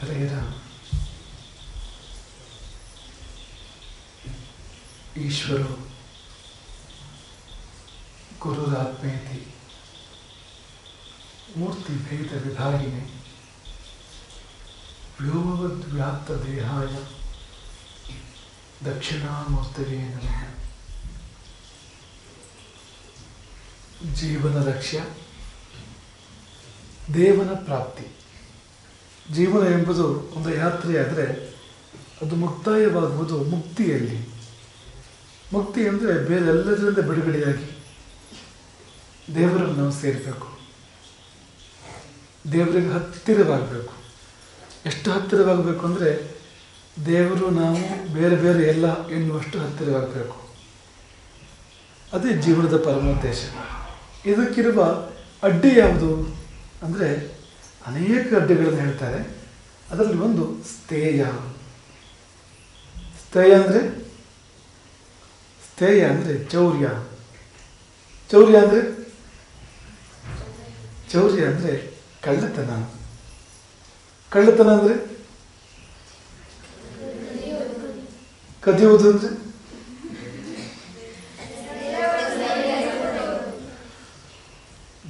ಹರೆಯರ ಈಶ್ವರೋ ಗುರುರಾತ್ಮೇತಿ ಮೂರ್ತಿ ಭೇದ ವಿಭಾಗಿನಿ ವ್ಯೋಮವದ್ವ್ಯಾಪ್ತ ದೇಹಾಯ ದಕ್ಷಿಣಾಮೂರ್ತವೇ ನಮಃ. ಜೀವನ ಲಕ್ಷ್ಯ ದೇವನ ಪ್ರಾಪ್ತಿ. ಜೀವನ ಎಂಬುದು ಒಂದು ಯಾತ್ರೆಯಾದರೆ ಅದು ಮುಕ್ತಾಯವಾಗುವುದು ಮುಕ್ತಿಯಲ್ಲಿ. ಮುಕ್ತಿ ಅಂದರೆ ಬೇರೆಲ್ಲದರಿಂದ ಬಿಡುಗಡೆಯಾಗಿ ದೇವರನ್ನು ನಾವು ಸೇರಬೇಕು, ದೇವರಿಗೆ ಹತ್ತಿರವಾಗಬೇಕು. ಎಷ್ಟು ಹತ್ತಿರವಾಗಬೇಕು ಅಂದರೆ ದೇವರು ನಾವು ಬೇರೆ ಬೇರೆ ಎಲ್ಲ ಎನ್ನುವಷ್ಟು ಹತ್ತಿರವಾಗಬೇಕು. ಅದೇ ಜೀವನದ ಪರಮೋದ್ದೇಶ. ಇದಕ್ಕಿರುವ ಅಡ್ಡಿ ಯಾವುದು ಅಂದರೆ ಅನೇಕ ಅಡ್ಡಿಗಳನ್ನು ಹೇಳ್ತಾರೆ. ಅದರಲ್ಲಿ ಒಂದು ಸ್ಥೇಯ. ಸ್ಥೇಯ ಅಂದರೆ ಚೌರ್ಯ. ಚೌರ್ಯ ಅಂದರೆ ಕಳ್ಳತನ. ಕಳ್ಳತನ ಅಂದರೆ ಕದಿಯುವುದು. ಅಂದರೆ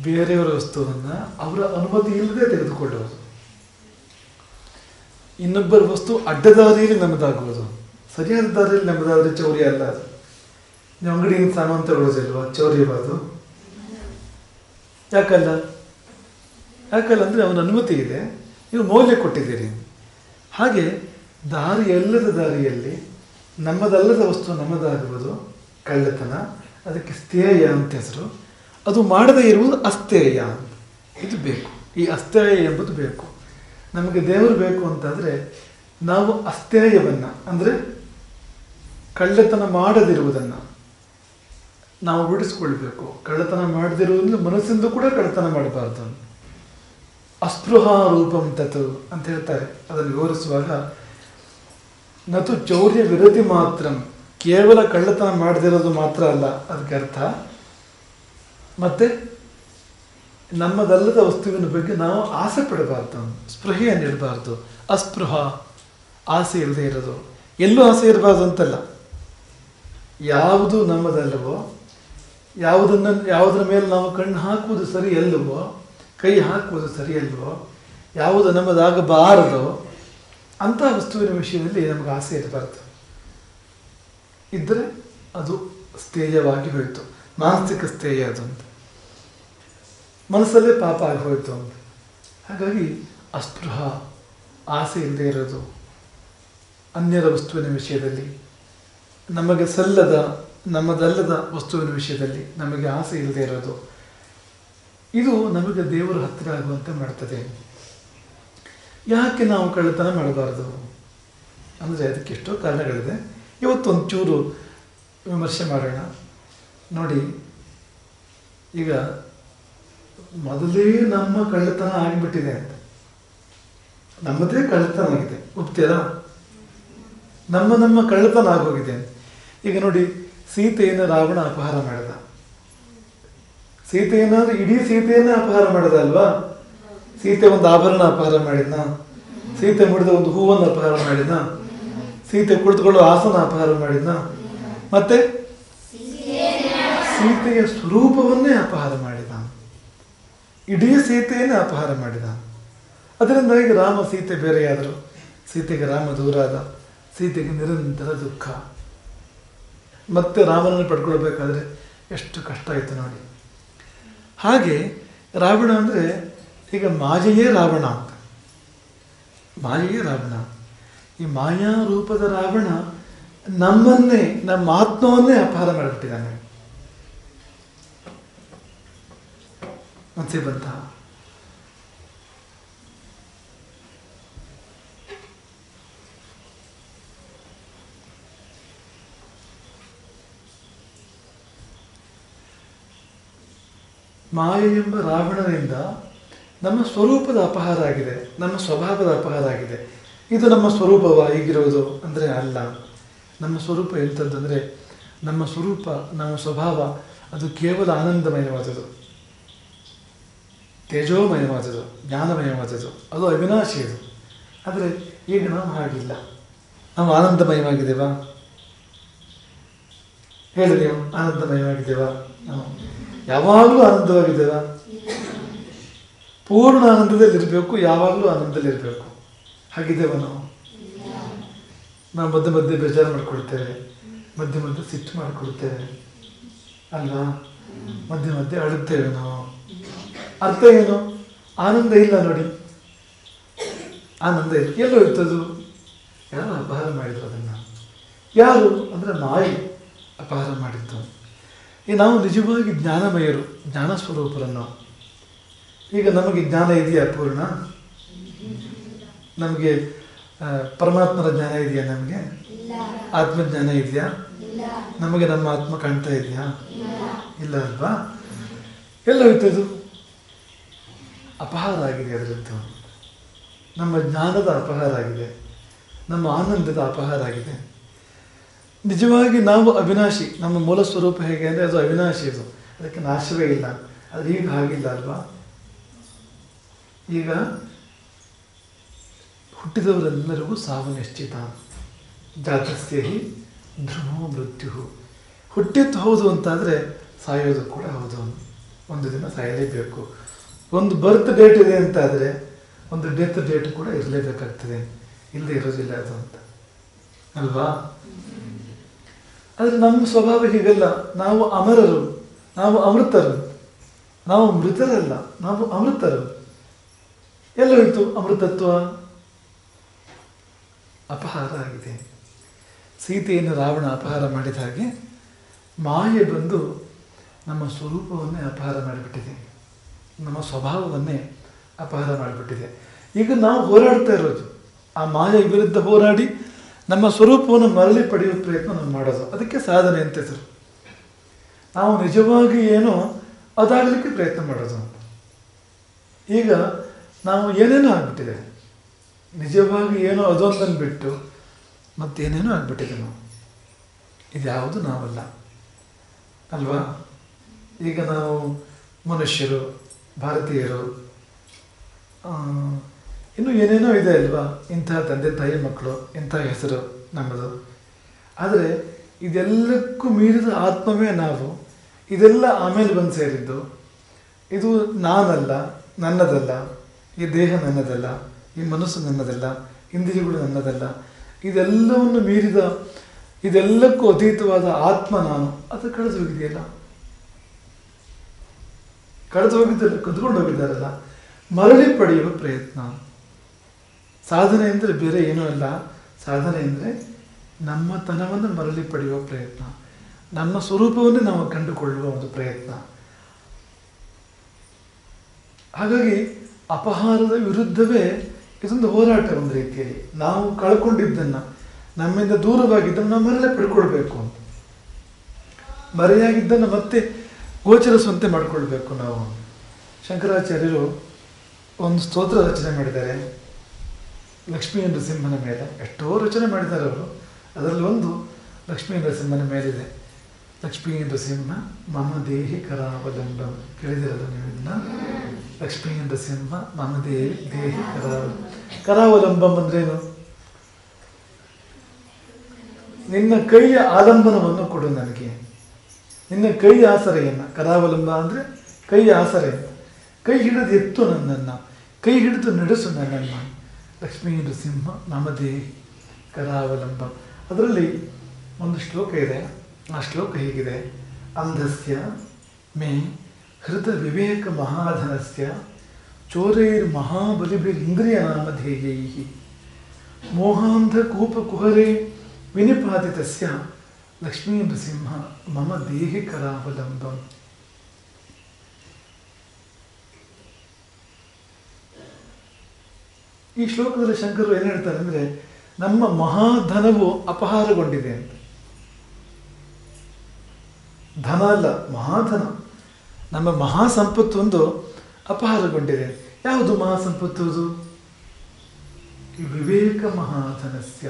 ಬೇರೆಯವರ ವಸ್ತುವನ್ನು ಅವರ ಅನುಮತಿ ಇಲ್ಲದೆ ತೆಗೆದುಕೊಳ್ಳುವುದು. ಇನ್ನೊಬ್ಬರ ವಸ್ತು ಅಡ್ಡದಾರಿಯಲ್ಲಿ ನಮ್ಮದಾಗುವುದು. ಸರಿಯಾದ ದಾರಿಯಲ್ಲಿ ನಮ್ಮದಾದರೆ ಚೌರ್ಯ ಅಲ್ಲ. ಅದು ನೀವು ಅಂಗಡಿಯಿಂದ ಸಾಮಾನು ತಗೊಳ್ಳೋದಿಲ್ವಾ? ಚೌರ್ಯವಾದು. ಯಾಕಲ್ಲ ಅಂದರೆ ಅವನ ಅನುಮತಿ ಇದೆ, ನೀವು ಮೌಲ್ಯ ಕೊಟ್ಟಿದ್ದೀರಿ. ಹಾಗೆ ಎಲ್ಲದ ದಾರಿಯಲ್ಲಿ ನಮ್ಮದಲ್ಲದ ವಸ್ತು ನಮ್ಮದಾಗುವುದು ಕಳ್ಳತನ. ಅದಕ್ಕೆ ಸ್ಥೇಯ ಅಂತ ಹೆಸರು. ಅದು ಮಾಡದೇ ಇರುವುದು ಅಸ್ಥೇಯ. ಇದು ಬೇಕು. ಈ ಅಸ್ಥೇಯ ಎಂಬುದು ಬೇಕು. ನಮಗೆ ದೇವರು ಬೇಕು ಅಂತಾದರೆ ನಾವು ಅಸ್ಥೇಯವನ್ನು ಅಂದರೆ ಕಳ್ಳತನ ಮಾಡದಿರುವುದನ್ನು ನಾವು ರೂಢಿಸ್ಕೊಳ್ಬೇಕು. ಕಳ್ಳತನ ಮಾಡದಿರುವುದನ್ನು ಮನಸ್ಸಿಂದ ಕೂಡ ಕಳ್ಳತನ ಮಾಡಬಾರ್ದು. ಅಸ್ಪೃಹ ರೂಪಂ ತತ್ ಅಂತ ಹೇಳ್ತಾರೆ. ಅದನ್ನು ವಿವರಿಸುವಾಗ ನತು ಚೌರ್ಯ ವಿರತಿ ಮಾತ್ರ, ಕೇವಲ ಕಳ್ಳತನ ಮಾಡದಿರೋದು ಮಾತ್ರ ಅಲ್ಲ ಅದಕ್ಕೆ ಅರ್ಥ. ಮತ್ತೆ ನಮ್ಮದಲ್ಲದ ವಸ್ತುವಿನ ಬಗ್ಗೆ ನಾವು ಆಸೆ ಪಡಬಾರ್ದು, ಸ್ಪೃಹೆಯನ್ನಿಡಬಾರ್ದು. ಅಸ್ಪೃಹ ಆಸೆ ಇಲ್ಲದೆ ಇರೋದು. ಎಲ್ಲೂ ಆಸೆ ಇರಬಾರ್ದು ಅಂತಲ್ಲ. ಯಾವುದು ನಮ್ಮದಲ್ಲವೋ, ಯಾವುದರ ಮೇಲೆ ನಾವು ಕಣ್ಣು ಹಾಕುವುದು ಸರಿ ಅಲ್ಲವೋ, ಕೈ ಹಾಕುವುದು ಸರಿ ಅಲ್ವೋ, ಯಾವುದು ನಮ್ಮದಾಗಬಾರದೋ ಅಂಥ ವಸ್ತುವಿನ ವಿಷಯದಲ್ಲಿ ನಮಗೆ ಆಸೆ ಇರಬಾರ್ದು. ಇದ್ದರೆ ಅದು ಸ್ಥೇಯವಾಗಿ ಹೋಯಿತು. ಮಾನಸಿಕ ಸ್ಥೇಯ ಅದು ಅಂತ, ಮನಸ್ಸಲ್ಲೇ ಪಾಪ ಆಗಿ ಹೋಯಿತು ಅಂತ. ಹಾಗಾಗಿ ಅಸ್ಪೃಹ ಆಸೆ ಇಲ್ಲದೆ ಇರೋದು. ಅನ್ಯರ ವಸ್ತುವಿನ ವಿಷಯದಲ್ಲಿ, ನಮಗೆ ನಮ್ಮದಲ್ಲದ ವಸ್ತುವಿನ ವಿಷಯದಲ್ಲಿ ನಮಗೆ ಆಸೆ ಇಲ್ಲದೆ ಇರೋದು, ಇದು ನಮಗೆ ದೇವರ ಹತ್ತಿರ ಆಗುವಂತೆ ಮಾಡ್ತದೆ. ಯಾಕೆ ನಾವು ಕಳ್ಳತನ ಮಾಡಬಾರ್ದು ಅಂದರೆ ಅದಕ್ಕೆ ಎಷ್ಟೋ ಕಾರಣಗಳಿದೆ. ಇವತ್ತೊಂಚೂರು ವಿಮರ್ಶೆ ಮಾಡೋಣ. ನೋಡಿ, ಈಗ ಮೊದಲೇ ನಮ್ಮ ಕಳ್ಳತನ ಆಗಿಬಿಟ್ಟಿದೆ ಅಂತ, ನಮ್ಮದೇ ಕಳ್ಳತನ ಆಗಿದೆ. ಒಪ್ತೀರಾ? ನಮ್ಮ ಕಳ್ಳತನ ಆಗೋಗಿದೆ ಅಂತ. ಈಗ ನೋಡಿ, ಸೀತೆಯನ್ನು ರಾವಣ ಅಪಹಾರ ಮಾಡಿದ. ಸೀತೆಯನ್ನಾದ್ರೆ ಇಡೀ ಸೀತೆಯನ್ನೇ ಅಪಹಾರ ಮಾಡಿದ ಅಲ್ವಾ? ಸೀತೆ ಒಂದು ಆಭರಣ ಅಪಹಾರ ಮಾಡಿದ್ನ, ಸೀತೆ ಮುಡಿದ ಒಂದು ಹೂವನ್ನು ಅಪಹಾರ ಮಾಡಿದ್ನ, ಸೀತೆ ಕುಳಿತುಕೊಳ್ಳೋ ಆಸನ ಅಪಹಾರ ಮಾಡಿದ್ನ, ಮತ್ತೆ ಸೀತೆಯ ಸ್ವರೂಪವನ್ನೇ ಅಪಹಾರ ಮಾಡಿದ. ಇಡೀ ಸೀತೆಯನ್ನೇ ಅಪಹಾರ ಮಾಡಿದ. ಅದರಿಂದ ಈಗ ರಾಮ ಸೀತೆ ಬೇರೆಯಾದರು, ಸೀತೆಗೆ ರಾಮ ದೂರ ಆದ, ಸೀತೆಗೆ ನಿರಂತರ ದುಃಖ. ಮತ್ತೆ ರಾಮನನ್ನು ಪಡ್ಕೊಳ್ಬೇಕಾದ್ರೆ ಎಷ್ಟು ಕಷ್ಟ ಆಯಿತು ನೋಡಿ. ಹಾಗೆ ರಾವಣ ಅಂದರೆ ಈಗ ಮಾಯೆಯೇ ರಾವಣ ಅಂತ. ಮಾಯೆಯೇ ರಾವಣ. ಈ ಮಾಯಾ ರೂಪದ ರಾವಣ ನಮ್ಮನ್ನೇ, ನಮ್ಮ ಆತ್ಮವನ್ನೇ ಅಪಹಾರ ಮಾಡಿಬಿಟ್ಟಿದ್ದಾನೆ. ಮನಸ್ಸಿಗೆ ಬಂತ? ಮಾಯೆ ಎಂಬ ರಾವಣನಿಂದ ನಮ್ಮ ಸ್ವರೂಪದ ಅಪಹಾರ ಆಗಿದೆ, ನಮ್ಮ ಸ್ವಭಾವದ ಅಪಹಾರ ಆಗಿದೆ. ಇದು ನಮ್ಮ ಸ್ವರೂಪವ ಈಗಿರೋದು ಅಂದರೆ ಅಲ್ಲ. ನಮ್ಮ ಸ್ವರೂಪ ಎಂಥದ್ದಂದರೆ, ನಮ್ಮ ಸ್ವರೂಪ, ನಮ್ಮ ಸ್ವಭಾವ ಅದು ಕೇವಲ ಆನಂದಮಯವಾದದ್ದು, ತೇಜೋಮಯವಾದದ್ದು, ಜ್ಞಾನಮಯವಾದದ್ದು. ಅದು ಅವಿನಾಶಿ. ಅದು ಆದರೆ ಈಗ ನಾವು ಹಾಗಿಲ್ಲ. ನಾವು ಆನಂದಮಯವಾಗಿದ್ದೇವಾ? ಹೇಳಿ ನೀವು, ಆನಂದಮಯವಾಗಿದ್ದೇವಾ? ನಾವು ಯಾವಾಗಲೂ ಆನಂದವಾಗಿದ್ದೇವಾ? ಪೂರ್ಣ ಆನಂದದಲ್ಲಿರಬೇಕು, ಯಾವಾಗಲೂ ಆನಂದದಲ್ಲಿರಬೇಕು. ಹಾಗಿದ್ದೇವ ನಾವು? ನಾವು ಮಧ್ಯೆ ಮಧ್ಯೆ ಬೇಜಾರು ಮಾಡಿಕೊಳ್ತೇವೆ, ಮಧ್ಯೆ ಮಧ್ಯೆ ಸಿಟ್ಟು ಮಾಡಿಕೊಳ್ತೇವೆ ಅಲ್ವಾ? ಮಧ್ಯೆ ಮಧ್ಯೆ ಅಳುತ್ತೇವೆ ನಾವು. ಅರ್ಥ ಏನು? ಆನಂದ ಇಲ್ಲ ನೋಡಿ, ಆನಂದ ಇಲ್ಲ. ಎಲ್ಲೋ ಇರ್ತದು? ಯಾರು ಅಪಹಾರ ಮಾಡಿದ್ರು ಅದನ್ನು? ಯಾರು ಅಂದರೆ ಮಾಯಿ ಅಪಹಾರ ಮಾಡಿದ್ದು. ಈ ನಾವು ನಿಜವಾಗಿ ಜ್ಞಾನಮಯರು, ಜ್ಞಾನ ಸ್ವರೂಪರನ್ನು. ಈಗ ನಮಗೆ ಜ್ಞಾನ ಇದೆಯಾ ಪೂರ್ಣ? ನಮಗೆ ಪರಮಾತ್ಮನ ಜ್ಞಾನ ಇದೆಯಾ? ನಮಗೆ ಆತ್ಮಜ್ಞಾನ ಇದೆಯಾ? ನಮಗೆ ನಮ್ಮ ಆತ್ಮ ಕಾಣ್ತಾ ಇದೆಯಾ? ಇಲ್ಲ ಅಲ್ವಾ? ಎಲ್ಲ ಹೋಯ್ತದು? ಅಪಹಾರ ಆಗಿದೆ. ಅದರದ್ದು ನಮ್ಮ ಜ್ಞಾನದ ಅಪಹಾರ ಆಗಿದೆ, ನಮ್ಮ ಆನಂದದ ಅಪಹಾರ ಆಗಿದೆ. ನಿಜವಾಗಿ ನಾವು ಅವಿನಾಶಿ. ನಮ್ಮ ಮೂಲ ಸ್ವರೂಪ ಹೇಗೆ ಅಂದರೆ ಅದು ಅವಿನಾಶಿ, ಅದು ಅದಕ್ಕೆ ನಾಶವೇ ಇಲ್ಲ. ಆದರೆ ಈಗ ಹಾಗಿಲ್ಲ ಅಲ್ವಾ? ಈಗ ಹುಟ್ಟಿದವರೆಲ್ಲರಿಗೂ ಸಾವು ನಿಶ್ಚಿತ. ಜಾತಸ್ಯ ಹಿ ಧ್ರುವೋ ಮೃತ್ಯು. ಹುಟ್ಟಿತ್ತು ಹೌದು ಅಂತಾದರೆ ಸಾಯೋದು ಕೂಡ ಹೌದು. ಒಂದು ದಿನ ಸಾಯಲೇಬೇಕು. ಒಂದು ಬರ್ತ್ ಡೇಟ್ ಇದೆ ಅಂತಾದರೆ ಒಂದು ಡೆತ್ ಡೇಟ್ ಕೂಡ ಇರಲೇಬೇಕಾಗ್ತದೆ, ಇಲ್ಲದೆ ಇರೋದಿಲ್ಲ ಅದು ಅಂತ ಅಲ್ವಾ? ಆದರೆ ನಮ್ಮ ಸ್ವಭಾವ ಹೀಗಲ್ಲ. ನಾವು ಅಮರರು, ನಾವು ಅಮೃತರು. ನಾವು ಮೃತರಲ್ಲ, ನಾವು ಅಮೃತರು. ಎಲ್ಲೋಯ್ತು ಅಮೃತತ್ವ? ಅಪಹಾರ ಆಗಿದೆ. ಸೀತೆಯನ್ನು ರಾವಣ ಅಪಹಾರ ಮಾಡಿದ ಹಾಗೆ ಮಾಯೆ ಬಂದು ನಮ್ಮ ಸ್ವರೂಪವನ್ನೇ ಅಪಹಾರ ಮಾಡಿಬಿಟ್ಟಿದೆ, ನಮ್ಮ ಸ್ವಭಾವವನ್ನೇ ಅಪಹಾರ ಮಾಡಿಬಿಟ್ಟಿದೆ. ಈಗ ನಾವು ಹೋರಾಡ್ತಾ ಇರೋದು ಆ ಮಾಯೆ ವಿರುದ್ಧ ಹೋರಾಡಿ ನಮ್ಮ ಸ್ವರೂಪವನ್ನು ಮರಳಿ ಪಡೆಯುವ ಪ್ರಯತ್ನ ನಾವು ಮಾಡೋದು. ಅದಕ್ಕೆ ಸಾಧನೆ ಅಂತ ಹೆಸರು. ನಾವು ನಿಜವಾಗಿ ಏನೋ ಅದಾಗಲಿಕ್ಕೆ ಪ್ರಯತ್ನ ಮಾಡೋದು. ಈಗ ನಾವು ಏನೇನೋ ಆಗ್ಬಿಟ್ಟಿದೆ, ನಿಜವಾಗಿ ಏನೋ ಅದೊಂದನ್ನು ಬಿಟ್ಟು ಮತ್ತೇನೇನೋ ಆಗ್ಬಿಟ್ಟಿದೆ ನಾವು. ಇದ್ಯಾವುದು ನಾವಲ್ಲ ಅಲ್ವಾ? ಈಗ ನಾವು ಮನುಷ್ಯರು, ಭಾರತೀಯರು, ಇನ್ನೂ ಏನೇನೋ ಇದೆ ಅಲ್ವಾ? ಇಂಥ ತಂದೆ ತಾಯಿ ಮಕ್ಕಳು, ಇಂಥ ಹೆಸರು ನಮ್ಮದು. ಆದರೆ ಇದೆಲ್ಲಕ್ಕೂ ಮೀರಿದ ಆತ್ಮವೇ ನಾವು. ಇದೆಲ್ಲ ಆಮೇಲೆ ಬಂದು ಸೇರಿದ್ದು. ಇದು ನಾನಲ್ಲ, ನನ್ನದಲ್ಲ. ಈ ದೇಹ ನನ್ನದಲ್ಲ, ಈ ಮನಸ್ಸು ನನ್ನದಲ್ಲ, ಇಂದ್ರಿಯಗಳು ನನ್ನದಲ್ಲ. ಇದೆಲ್ಲವನ್ನು ಮೀರಿದ, ಇದೆಲ್ಲಕ್ಕೂ ಅತೀತವಾದ ಆತ್ಮ ನಾನು. ಅದು ಕಳೆದು ಹೋಗಿದೆಯಲ್ಲ, ಕಳೆದು ಹೋಗಿದ್ದಲ್ಲ, ಕದ್ಕೊಂಡು ಹೋಗಿದ್ದಾರಲ್ಲ. ಮರಳಿ ಪಡೆಯುವ ಪ್ರಯತ್ನ. ಸಾಧನೆ ಅಂದರೆ ಬೇರೆ ಏನೂ ಅಲ್ಲ. ಸಾಧನೆ ಅಂದರೆ ನಮ್ಮ ತನವನ್ನು ಮರಳಿ ಪಡೆಯುವ ಪ್ರಯತ್ನ, ನಮ್ಮ ಸ್ವರೂಪವನ್ನೇ ನಾವು ಕಂಡುಕೊಳ್ಳುವ ಒಂದು ಪ್ರಯತ್ನ. ಹಾಗಾಗಿ ಅಪಹಾರದ ವಿರುದ್ಧವೇ ಇದೊಂದು ಹೋರಾಟ. ಒಂದು ರೀತಿಯಲ್ಲಿ ನಾವು ಕಳ್ಕೊಂಡಿದ್ದನ್ನು, ನಮ್ಮಿಂದ ದೂರವಾಗಿದ್ದನ್ನು ನಾವು ಮರಳಿ ಪಡ್ಕೊಳ್ಬೇಕು ಅಂತ, ಮರೆಯಾಗಿದ್ದನ್ನು ಮತ್ತೆ ಗೋಚರಿಸುವಂತೆ ಮಾಡಿಕೊಳ್ಬೇಕು ನಾವು. ಶಂಕರಾಚಾರ್ಯರು ಒಂದು ಸ್ತೋತ್ರ ರಚನೆ ಮಾಡಿದ್ದಾರೆ ಲಕ್ಷ್ಮೀ ನರಸಿಂಹನ ಮೇಲೆ. ಎಷ್ಟೋ ರಚನೆ ಮಾಡಿದ್ದಾರೆ ಅವರು. ಅದರಲ್ಲಿ ಒಂದು ಲಕ್ಷ್ಮೀ ನರಸಿಂಹನ ಮೇಲಿದೆ. ಲಕ್ಷ್ಮೀ ನರಸಿಂಹ ಮಮ ದೇಹಿ ಕರಾವಲಂಬಂ. ಕೇಳಿದಿರಲ್ಲ ನೀವು ಇದನ್ನ? ಲಕ್ಷ್ಮೀ ನರಸಿಂಹ ಮಮ ದೇಹಿ ಕರಾವಲಂಬಂ ಅಂದ್ರೇನು? ನಿನ್ನ ಕೈಯ ಆಲಂಬನವನ್ನು ಕೊಡು ನನಗೆ, ನಿನ್ನ ಕೈ ಆಸರೆಯನ್ನು. ಕರಾವಲಂಬ ಅಂದರೆ ಕೈ ಆಸರೆಯನ್ನು. ಕೈ ಹಿಡಿದು ಎತ್ತು ನನ್ನನ್ನು, ಕೈ ಹಿಡಿದು ನಡೆಸು ನನ್ನನ್ನು. ಲಕ್ಷ್ಮೀ ನರಸಿಂಹ ಮಮ ದೇಹಿ ಕರಾವಲಂಬ. ಅದರಲ್ಲಿ ಒಂದು ಶ್ಲೋಕ ಇದೆ. ಆ ಶ್ಲೋಕ ಹೀಗಿದೆ: ಅಂಧಸ್ಯ ಮೇ ಹೃತ ವಿವೇಕ ಮಹಾಧನಸ್ಯ ಚೋರೈರ್ ಮಹಾಬಲಿಭಿರಿಂದ್ರಿಯ ನಾಮಧೇಯೈ ಮೋಹಾಂಧ ಕೂಪ ಕುಹರೇ ವಿನಿಪಾತಿತಸ್ಯ ಲಕ್ಷ್ಮೀ ನೃಸಿಂಹ ಮಮ ದೇಹಿ ಕರಾವಲಂಬಂ. ಈ ಶ್ಲೋಕದಲ್ಲಿ ಶಂಕರರು ಏನು ಹೇಳ್ತಾರೆ ಅಂದರೆ, ನಮ್ಮ ಮಹಾಧನವು ಅಪಹಾರಗೊಂಡಿದೆ ಅಂತ. ಧನ ಅಲ್ಲ, ಮಹಾಧನ, ನಮ್ಮ ಮಹಾಸಂಪತ್ತು ಒಂದು ಅಪಹಾರಗೊಂಡಿದೆ. ಯಾವುದು ಮಹಾಸಂಪತ್ತು? ಅದು ವಿವೇಕ ಮಹಾಧನಸ್ಯ.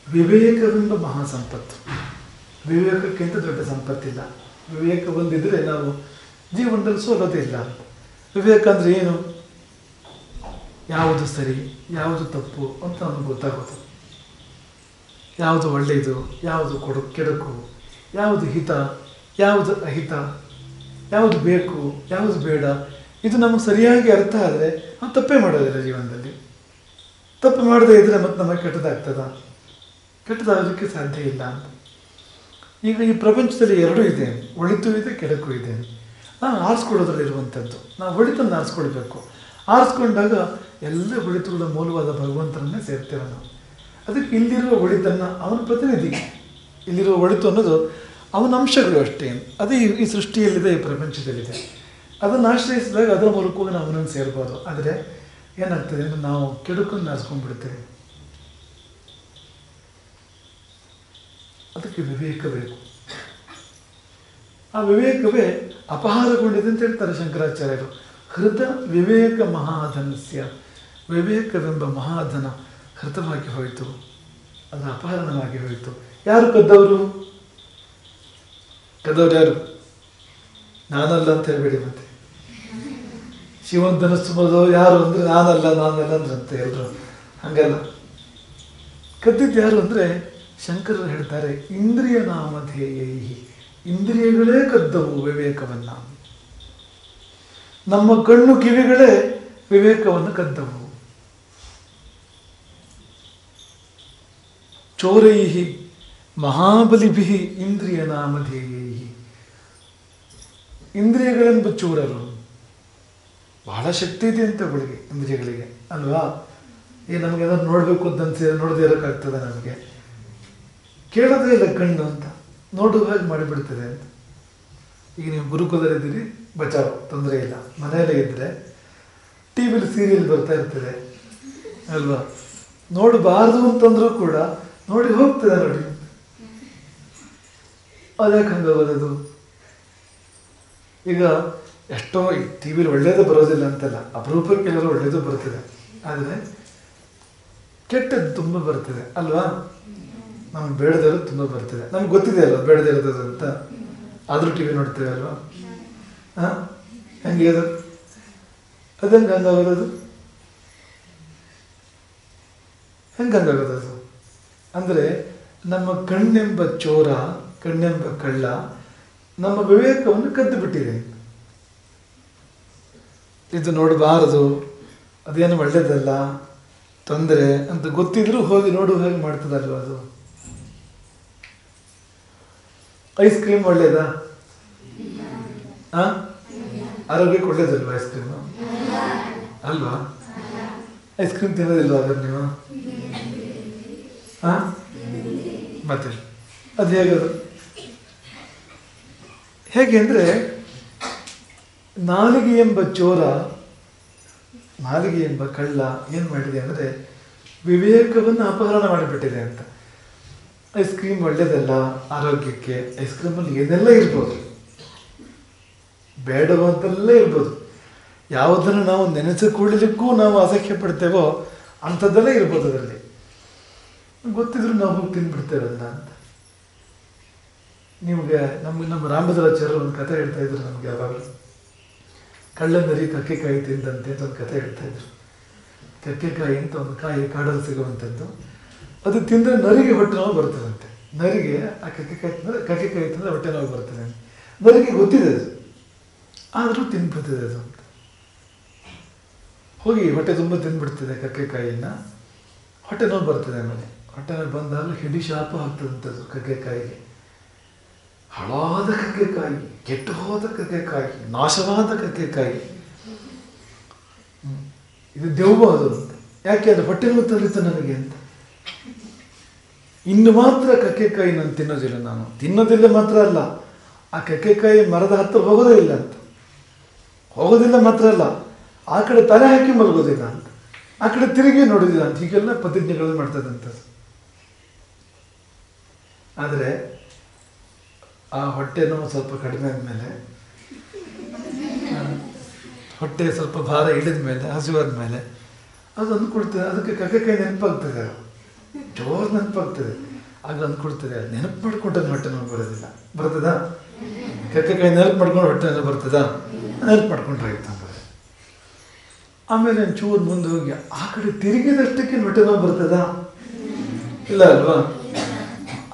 ವಿವೇಕವೆಂಬ ಮಹಾಸಂಪತ್ತು. ವಿವೇಕಕ್ಕಿಂತ ದೊಡ್ಡ ಸಂಪತ್ತಿಲ್ಲ. ವಿವೇಕ ಒಂದಿದ್ರೆ ನಾವು ಜೀವನದಲ್ಲಿ ಸೋಲೋದೇ ಇಲ್ಲ. ವಿವೇಕ ಅಂದರೆ ಏನು? ಯಾವುದು ಸರಿ ಯಾವುದು ತಪ್ಪು ಅಂತ ನಮಗೆ ಗೊತ್ತಾಗೋದು. ಯಾವುದು ಒಳ್ಳೆಯದು, ಯಾವುದು ಕೆಡಕು, ಯಾವುದು ಹಿತ, ಯಾವುದು ಅಹಿತ, ಯಾವುದು ಬೇಕು, ಯಾವುದು ಬೇಡ, ಇದು ನಮಗೆ ಸರಿಯಾಗಿ ಅರ್ಥ ಆದರೆ ನಾವು ತಪ್ಪೇ ಮಾಡೋದಿಲ್ಲ ಜೀವನದಲ್ಲಿ. ತಪ್ಪು ಮಾಡದೇ ಇದ್ದರೆ ಮತ್ತೆ ನಮಗೆ ಕೆಟ್ಟದಾಗ್ತದ? ಕೆಟ್ಟದಾಗೋದಕ್ಕೆ ಸಾಧ್ಯ ಇಲ್ಲ ಅಂತ. ಈಗ ಈ ಪ್ರಪಂಚದಲ್ಲಿ ಎರಡೂ ಇದೆ, ಒಳಿತು ಇದೆ, ಕೆಡಕು ಇದೆ. ನಾವು ಆರಿಸ್ಕೊಳ್ಳೋದ್ರಲ್ಲಿರುವಂಥದ್ದು, ನಾವು ಒಳಿತನ್ನು ಆರಿಸ್ಕೊಳ್ಬೇಕು. ಆರಿಸ್ಕೊಂಡಾಗ ಎಲ್ಲ ಒಳಿತುಗಳ ಮೂಲವಾದ ಭಗವಂತನನ್ನೇ ಸೇರ್ತೇವೆ ನಾವು. ಅದಕ್ಕೆ ಇಲ್ಲಿರುವ ಒಳಿತನ್ನು ಅವನ ಪ್ರತಿನಿಧಿ, ಇಲ್ಲಿರುವ ಒಳಿತು ಅನ್ನೋದು ಅವನ ಅಂಶಗಳು ಅಷ್ಟೇ. ಅದೇ ಈ ಸೃಷ್ಟಿಯಲ್ಲಿದೆ, ಈ ಪ್ರಪಂಚದಲ್ಲಿದೆ. ಅದನ್ನು ಆಶ್ರಯಿಸಿದಾಗ ಅದರ ಮೂಲಕವಾಗಿ ನಾವು ಅವನನ್ನು ಸೇರ್ಬೋದು. ಆದರೆ ಏನಾಗ್ತದೆ ಅಂದರೆ ನಾವು ಕೆಡುಕನ್ನು ಆರಿಸ್ಕೊಂಡ್ಬಿಡ್ತೇವೆ. ಅದಕ್ಕೆ ವಿವೇಕ ಬೇಕು. ಆ ವಿವೇಕವೇ ಅಪಹಾರಗೊಂಡಿದೆ ಅಂತ ಹೇಳ್ತಾರೆ ಶಂಕರಾಚಾರ್ಯರು. ಹೃತ ವಿವೇಕ ಮಹಾಧನಸ್ಯ, ವಿವೇಕವೆಂಬ ಮಹಾಧನ ಹೃತವಾಗಿ ಹೋಯಿತು, ಅದರ ಅಪಹರಣವಾಗಿ ಹೋಯಿತು. ಯಾರು ಕದ್ದವರು? ಕದ್ದವ್ರು ಯಾರು? ನಾನಲ್ಲ ಅಂತ ಹೇಳ್ಬೇಡಿ. ಮತ್ತೆ ಶಿವನ ಧನಸ್ಸು ಬರೋದು ಯಾರು ಅಂದರೆ ನಾನಲ್ಲ ಅಂದ್ರಂತೆ ಎಲ್ಲರೂ. ಹಂಗಲ್ಲ. ಕದ್ದಿದ್ದು ಯಾರು ಅಂದರೆ ಶಂಕರರು ಹೇಳ್ತಾರೆ, ಇಂದ್ರಿಯ ನಾಮಧೇಯೈ, ಇಂದ್ರಿಯಗಳೇ ಕದ್ದವು ವಿವೇಕವನ್ನು. ನಮ್ಮ ಕಣ್ಣು ಕಿವಿಗಳೇ ವಿವೇಕವನ್ನು ಕದ್ದವು. ಚೋರೈಹಿ ಮಹಾಬಲಿಭಿ ಇಂದ್ರಿಯ ನಾಮಧೇಯೈ, ಇಂದ್ರಿಯಗಳೆಂಬ ಚೋರರು. ಬಹಳ ಶಕ್ತಿ ಇದೆ ಅಂತ ಅವಳಿಗೆ, ಇಂದ್ರಿಯಗಳಿಗೆ ಅಲ್ವಾ? ನಮಗೆ ಅದನ್ನು ನೋಡಬೇಕು ಅಂತ ಅನ್ಸಿದ್ರೆ ನೋಡದೇ ಇರೋಕ್ಕಾಗ್ತದೆ. ನಮಗೆ ಕೇಳೋದೇ ಇಲ್ಲ ಕಣ್ಣು ಅಂತ, ನೋಡುವ ಹಾಗೆ ಮಾಡಿಬಿಡ್ತದೆ ಅಂತ. ಈಗ ನೀವು ಗುರುಕುಲದಲ್ಲಿದ್ದೀರಿ, ಬಚಾವ್, ತೊಂದರೆ ಇಲ್ಲ. ಮನೆಯಲ್ಲೇ ಇದ್ದರೆ ಟಿ ವಿಲಿ ಸೀರಿಯಲ್ ಬರ್ತಾ ಇರ್ತದೆ ಅಲ್ವಾ? ನೋಡಬಾರ್ದು ಅಂತಂದ್ರೂ ಕೂಡ ನೋಡಿ ಹೋಗ್ತದೆ. ನೋಡಿ ಅದ್ಯಾಕೆ ಹಂಗಾಗೋದದು? ಈಗ ಎಷ್ಟೋ ಟಿ ವಿಲಿ ಒಳ್ಳೇದು ಬರೋದಿಲ್ಲ ಅಂತಲ್ಲ, ಅಪರೂಪಕ್ಕೆ ಎಲ್ಲರೂ ಒಳ್ಳೇದು ಬರ್ತದೆ. ಆದರೆ ಕೆಟ್ಟದ್ದು ತುಂಬ ಬರ್ತದೆ ಅಲ್ವಾ? ನಮ್ಗೆ ಬೇಡದಿರೋದು ತುಂಬ ಬರ್ತದೆ. ನಮ್ಗೆ ಗೊತ್ತಿದೆ ಅಲ್ವಾ ಬೇಡದಿರೋದು ಅಂತ, ಆದರೂ ಟಿ ವಿ ನೋಡ್ತೇವೆ ಅಲ್ವಾ? ಹೆಂಗೆ ಅದು? ಅದಂಗೆ ಹಂಗಾಗೋದು? ಹಂಗಾಗೋದು ಅಂದರೆ ನಮ್ಮ ಕಣ್ಣೆಂಬ ಚೋರ, ಕಣ್ಣೆಂಬ ಕಳ್ಳ ನಮ್ಮ ವಿವೇಕವನ್ನು ಕದ್ದು ಬಿಟ್ಟಿದೆ. ಇದು ನೋಡಬಾರದು, ಅದೇನು ಒಳ್ಳೇದಲ್ಲ, ತೊಂದರೆ ಅಂತ ಗೊತ್ತಿದ್ರೂ ಹೋಗಿ ನೋಡುವ ಹಾಗೆ ಮಾಡ್ತದಲ್ವ ಅದು. ಐಸ್ ಕ್ರೀಮ್ ಒಳ್ಳೇದಾ? ಆರೋಗ್ಯಕ್ಕೆ ಒಳ್ಳೇದಲ್ವಾ ಐಸ್ ಕ್ರೀಮು? ಅಲ್ವಾ? ಐಸ್ ಕ್ರೀಮ್ ತಿನ್ನೋದಿಲ್ವಾ ಅದನ್ನು ನೀವು? ಮತ್ತೆ ಅದು ಹೇಗೆ ಅಂದರೆ ನಾಲಿಗೆ ಎಂಬ ಚೋರ, ನಾಲಿಗೆ ಎಂಬ ಕಳ್ಳ ಏನು ಮಾಡಿದೆ ಅಂದರೆ ವಿವೇಕವನ್ನು ಅಪಹರಣ ಮಾಡಿಬಿಟ್ಟಿದೆ ಅಂತ. ಐಸ್ ಕ್ರೀಮ್ ಒಳ್ಳೇದಲ್ಲ ಆರೋಗ್ಯಕ್ಕೆ. ಐಸ್ ಕ್ರೀಮಲ್ಲಿ ಏನೆಲ್ಲ ಇರ್ಬೋದು, ಬೇಡವಂತೆಲ್ಲ ಇರ್ಬೋದು. ಯಾವುದನ್ನು ನಾವು ನೆನೆಸಿಕೊಳ್ಳಲಿಕ್ಕೂ ನಾವು ಅಸಹ್ಯ ಪಡ್ತೇವೋ ಅಂಥದ್ದೆಲ್ಲ ಇರ್ಬೋದು ಅದರಲ್ಲಿ. ಗೊತ್ತಿದ್ರು ನಾವು ಹೋಗಿ ತಿಂದ್ಬಿಡ್ತೇವೆ ಅದನ್ನ ಅಂತ. ನಿಮಗೆ ನಮ್ಮ ರಾಮಭದ್ರಾಚಾರ್ಯರು ಒಂದು ಕಥೆ ಹೇಳ್ತಾ ಇದ್ರು ನಮ್ಗೆ ಯಾವಾಗಲೂ. ಕಳ್ಳನರಿ ಕಕ್ಕೆಕಾಯಿ ತಿಂದಂತೆ ಅಂತ ಒಂದು ಕಥೆ ಹೇಳ್ತಾ ಇದ್ರು. ಕಕ್ಕೆಕಾಯಿ ಅಂತ ಒಂದು ಕಾಯಿ ಕಾಡಲ್ಲಿ ಸಿಗುವಂಥದ್ದು. ಅದು ತಿಂದರೆ ನರಿಗೆ ಹೊಟ್ಟೆ ನೋವು ಬರ್ತದಂತೆ. ನರಿಗೆ ಆ ಕಕ್ಕೆಕಾಯಿ ತಿಂದರೆ ಹೊಟ್ಟೆ ನೋವು ಬರ್ತದೆ. ನರಿಗೆ ಗೊತ್ತಿದೆ ಅದು, ಆದರೂ ತಿಂದ್ಬಿಡ್ತದೆ ಅದು ಅಂತ. ಹೋಗಿ ಹೊಟ್ಟೆ ತುಂಬ ತಿಂದ್ಬಿಡ್ತದೆ ಕಕ್ಕೆಕಾಯಿನ, ಹೊಟ್ಟೆ ನೋವು ಬರ್ತದೆ. ಆಮೇಲೆ ಹೊಟ್ಟೆ ನೋವು ಬಂದಾಗ ಹಿಡಿ ಶಾಪ ಆಗ್ತದಂಥದ್ದು ಕಕ್ಕೆಕಾಯಿಗೆ. ಹಾಳಾದ ಕಕ್ಕೆಕಾಯಿ, ಕೆಟ್ಟು ಹೋದ ಕಕ್ಕೆಕಾಯಿ, ನಾಶವಾದ ಕಕ್ಕೆಕಾಯಿ, ಇದು ದೆವ್ವ ಅದು ಅಂತ. ಯಾಕೆ ಅದು ಹೊಟ್ಟೆ ನೋವು ತರಿತು ನನಗೆ ಅಂತ. ಇನ್ನು ಮಾತ್ರ ಕಕ್ಕೆಕಾಯಿ ನಾನು ತಿನ್ನೋದಿಲ್ಲ ಮಾತ್ರ ಅಲ್ಲ, ಆ ಕಕ್ಕೆಕಾಯಿ ಮರದ ಹತ್ತಿರ ಹೋಗೋದೇ ಇಲ್ಲ ಅಂತ. ಹೋಗೋದಿಲ್ಲ ಮಾತ್ರ ಅಲ್ಲ, ಆ ಕಡೆ ತಲೆ ಹಾಕಿ ಮಲಗೋದಿಲ್ಲ ಅಂತ, ಆ ಕಡೆ ತಿರುಗಿ ನೋಡೋದಿಲ್ಲ ಅಂತ. ಹೀಗೆಲ್ಲ ಪ್ರತಿಜ್ಞೆಗಳನ್ನು ಮಾಡ್ತದಂಥದ್ದು. ಆದರೆ ಆ ಹೊಟ್ಟೆ ನೋವು ಸ್ವಲ್ಪ ಕಡಿಮೆ ಆದಮೇಲೆ, ಹೊಟ್ಟೆ ಸ್ವಲ್ಪ ಭಾರ ಇಳಿದ ಮೇಲೆ, ಹಸಿವಾದ ಮೇಲೆ ಅದು ಅಂದ್ಕೊಳ್ತದೆ. ಅದಕ್ಕೆ ಕಕ್ಕೆಕಾಯಿ ನೆನಪಾಗ್ತದೆ, ಜೋರು ನೆನಪಾಗ್ತದೆ. ಆಗ ಅಂದ್ಕೊಳ್ತದೆ, ಅದು ನೆನಪು ಮಾಡ್ಕೊಂಡ್ರೆ ಹೊಟ್ಟೆ ನೋವು ಬರೋದಿಲ್ಲ. ಬರ್ತದಾ? ಕಕ್ಕೆಕಾಯಿ ನೆನಪು ಮಾಡ್ಕೊಂಡು ಹೊಟ್ಟೆ ನೋವು ಬರ್ತದಾ? ನೆನಪು ಮಾಡ್ಕೊಂಡ್ರೆ ಆಯ್ತು ಅಂದರೆ ಆಮೇಲೆ ಒಂಚೂರು ಮುಂದೆ ಹೋಗಿ ಆ ಕಡೆ ತಿರುಗಿದಷ್ಟಕ್ಕೆ ಹೊಟ್ಟೆ ನೋವು ಬರ್ತದ? ಇಲ್ಲ ಅಲ್ವಾ?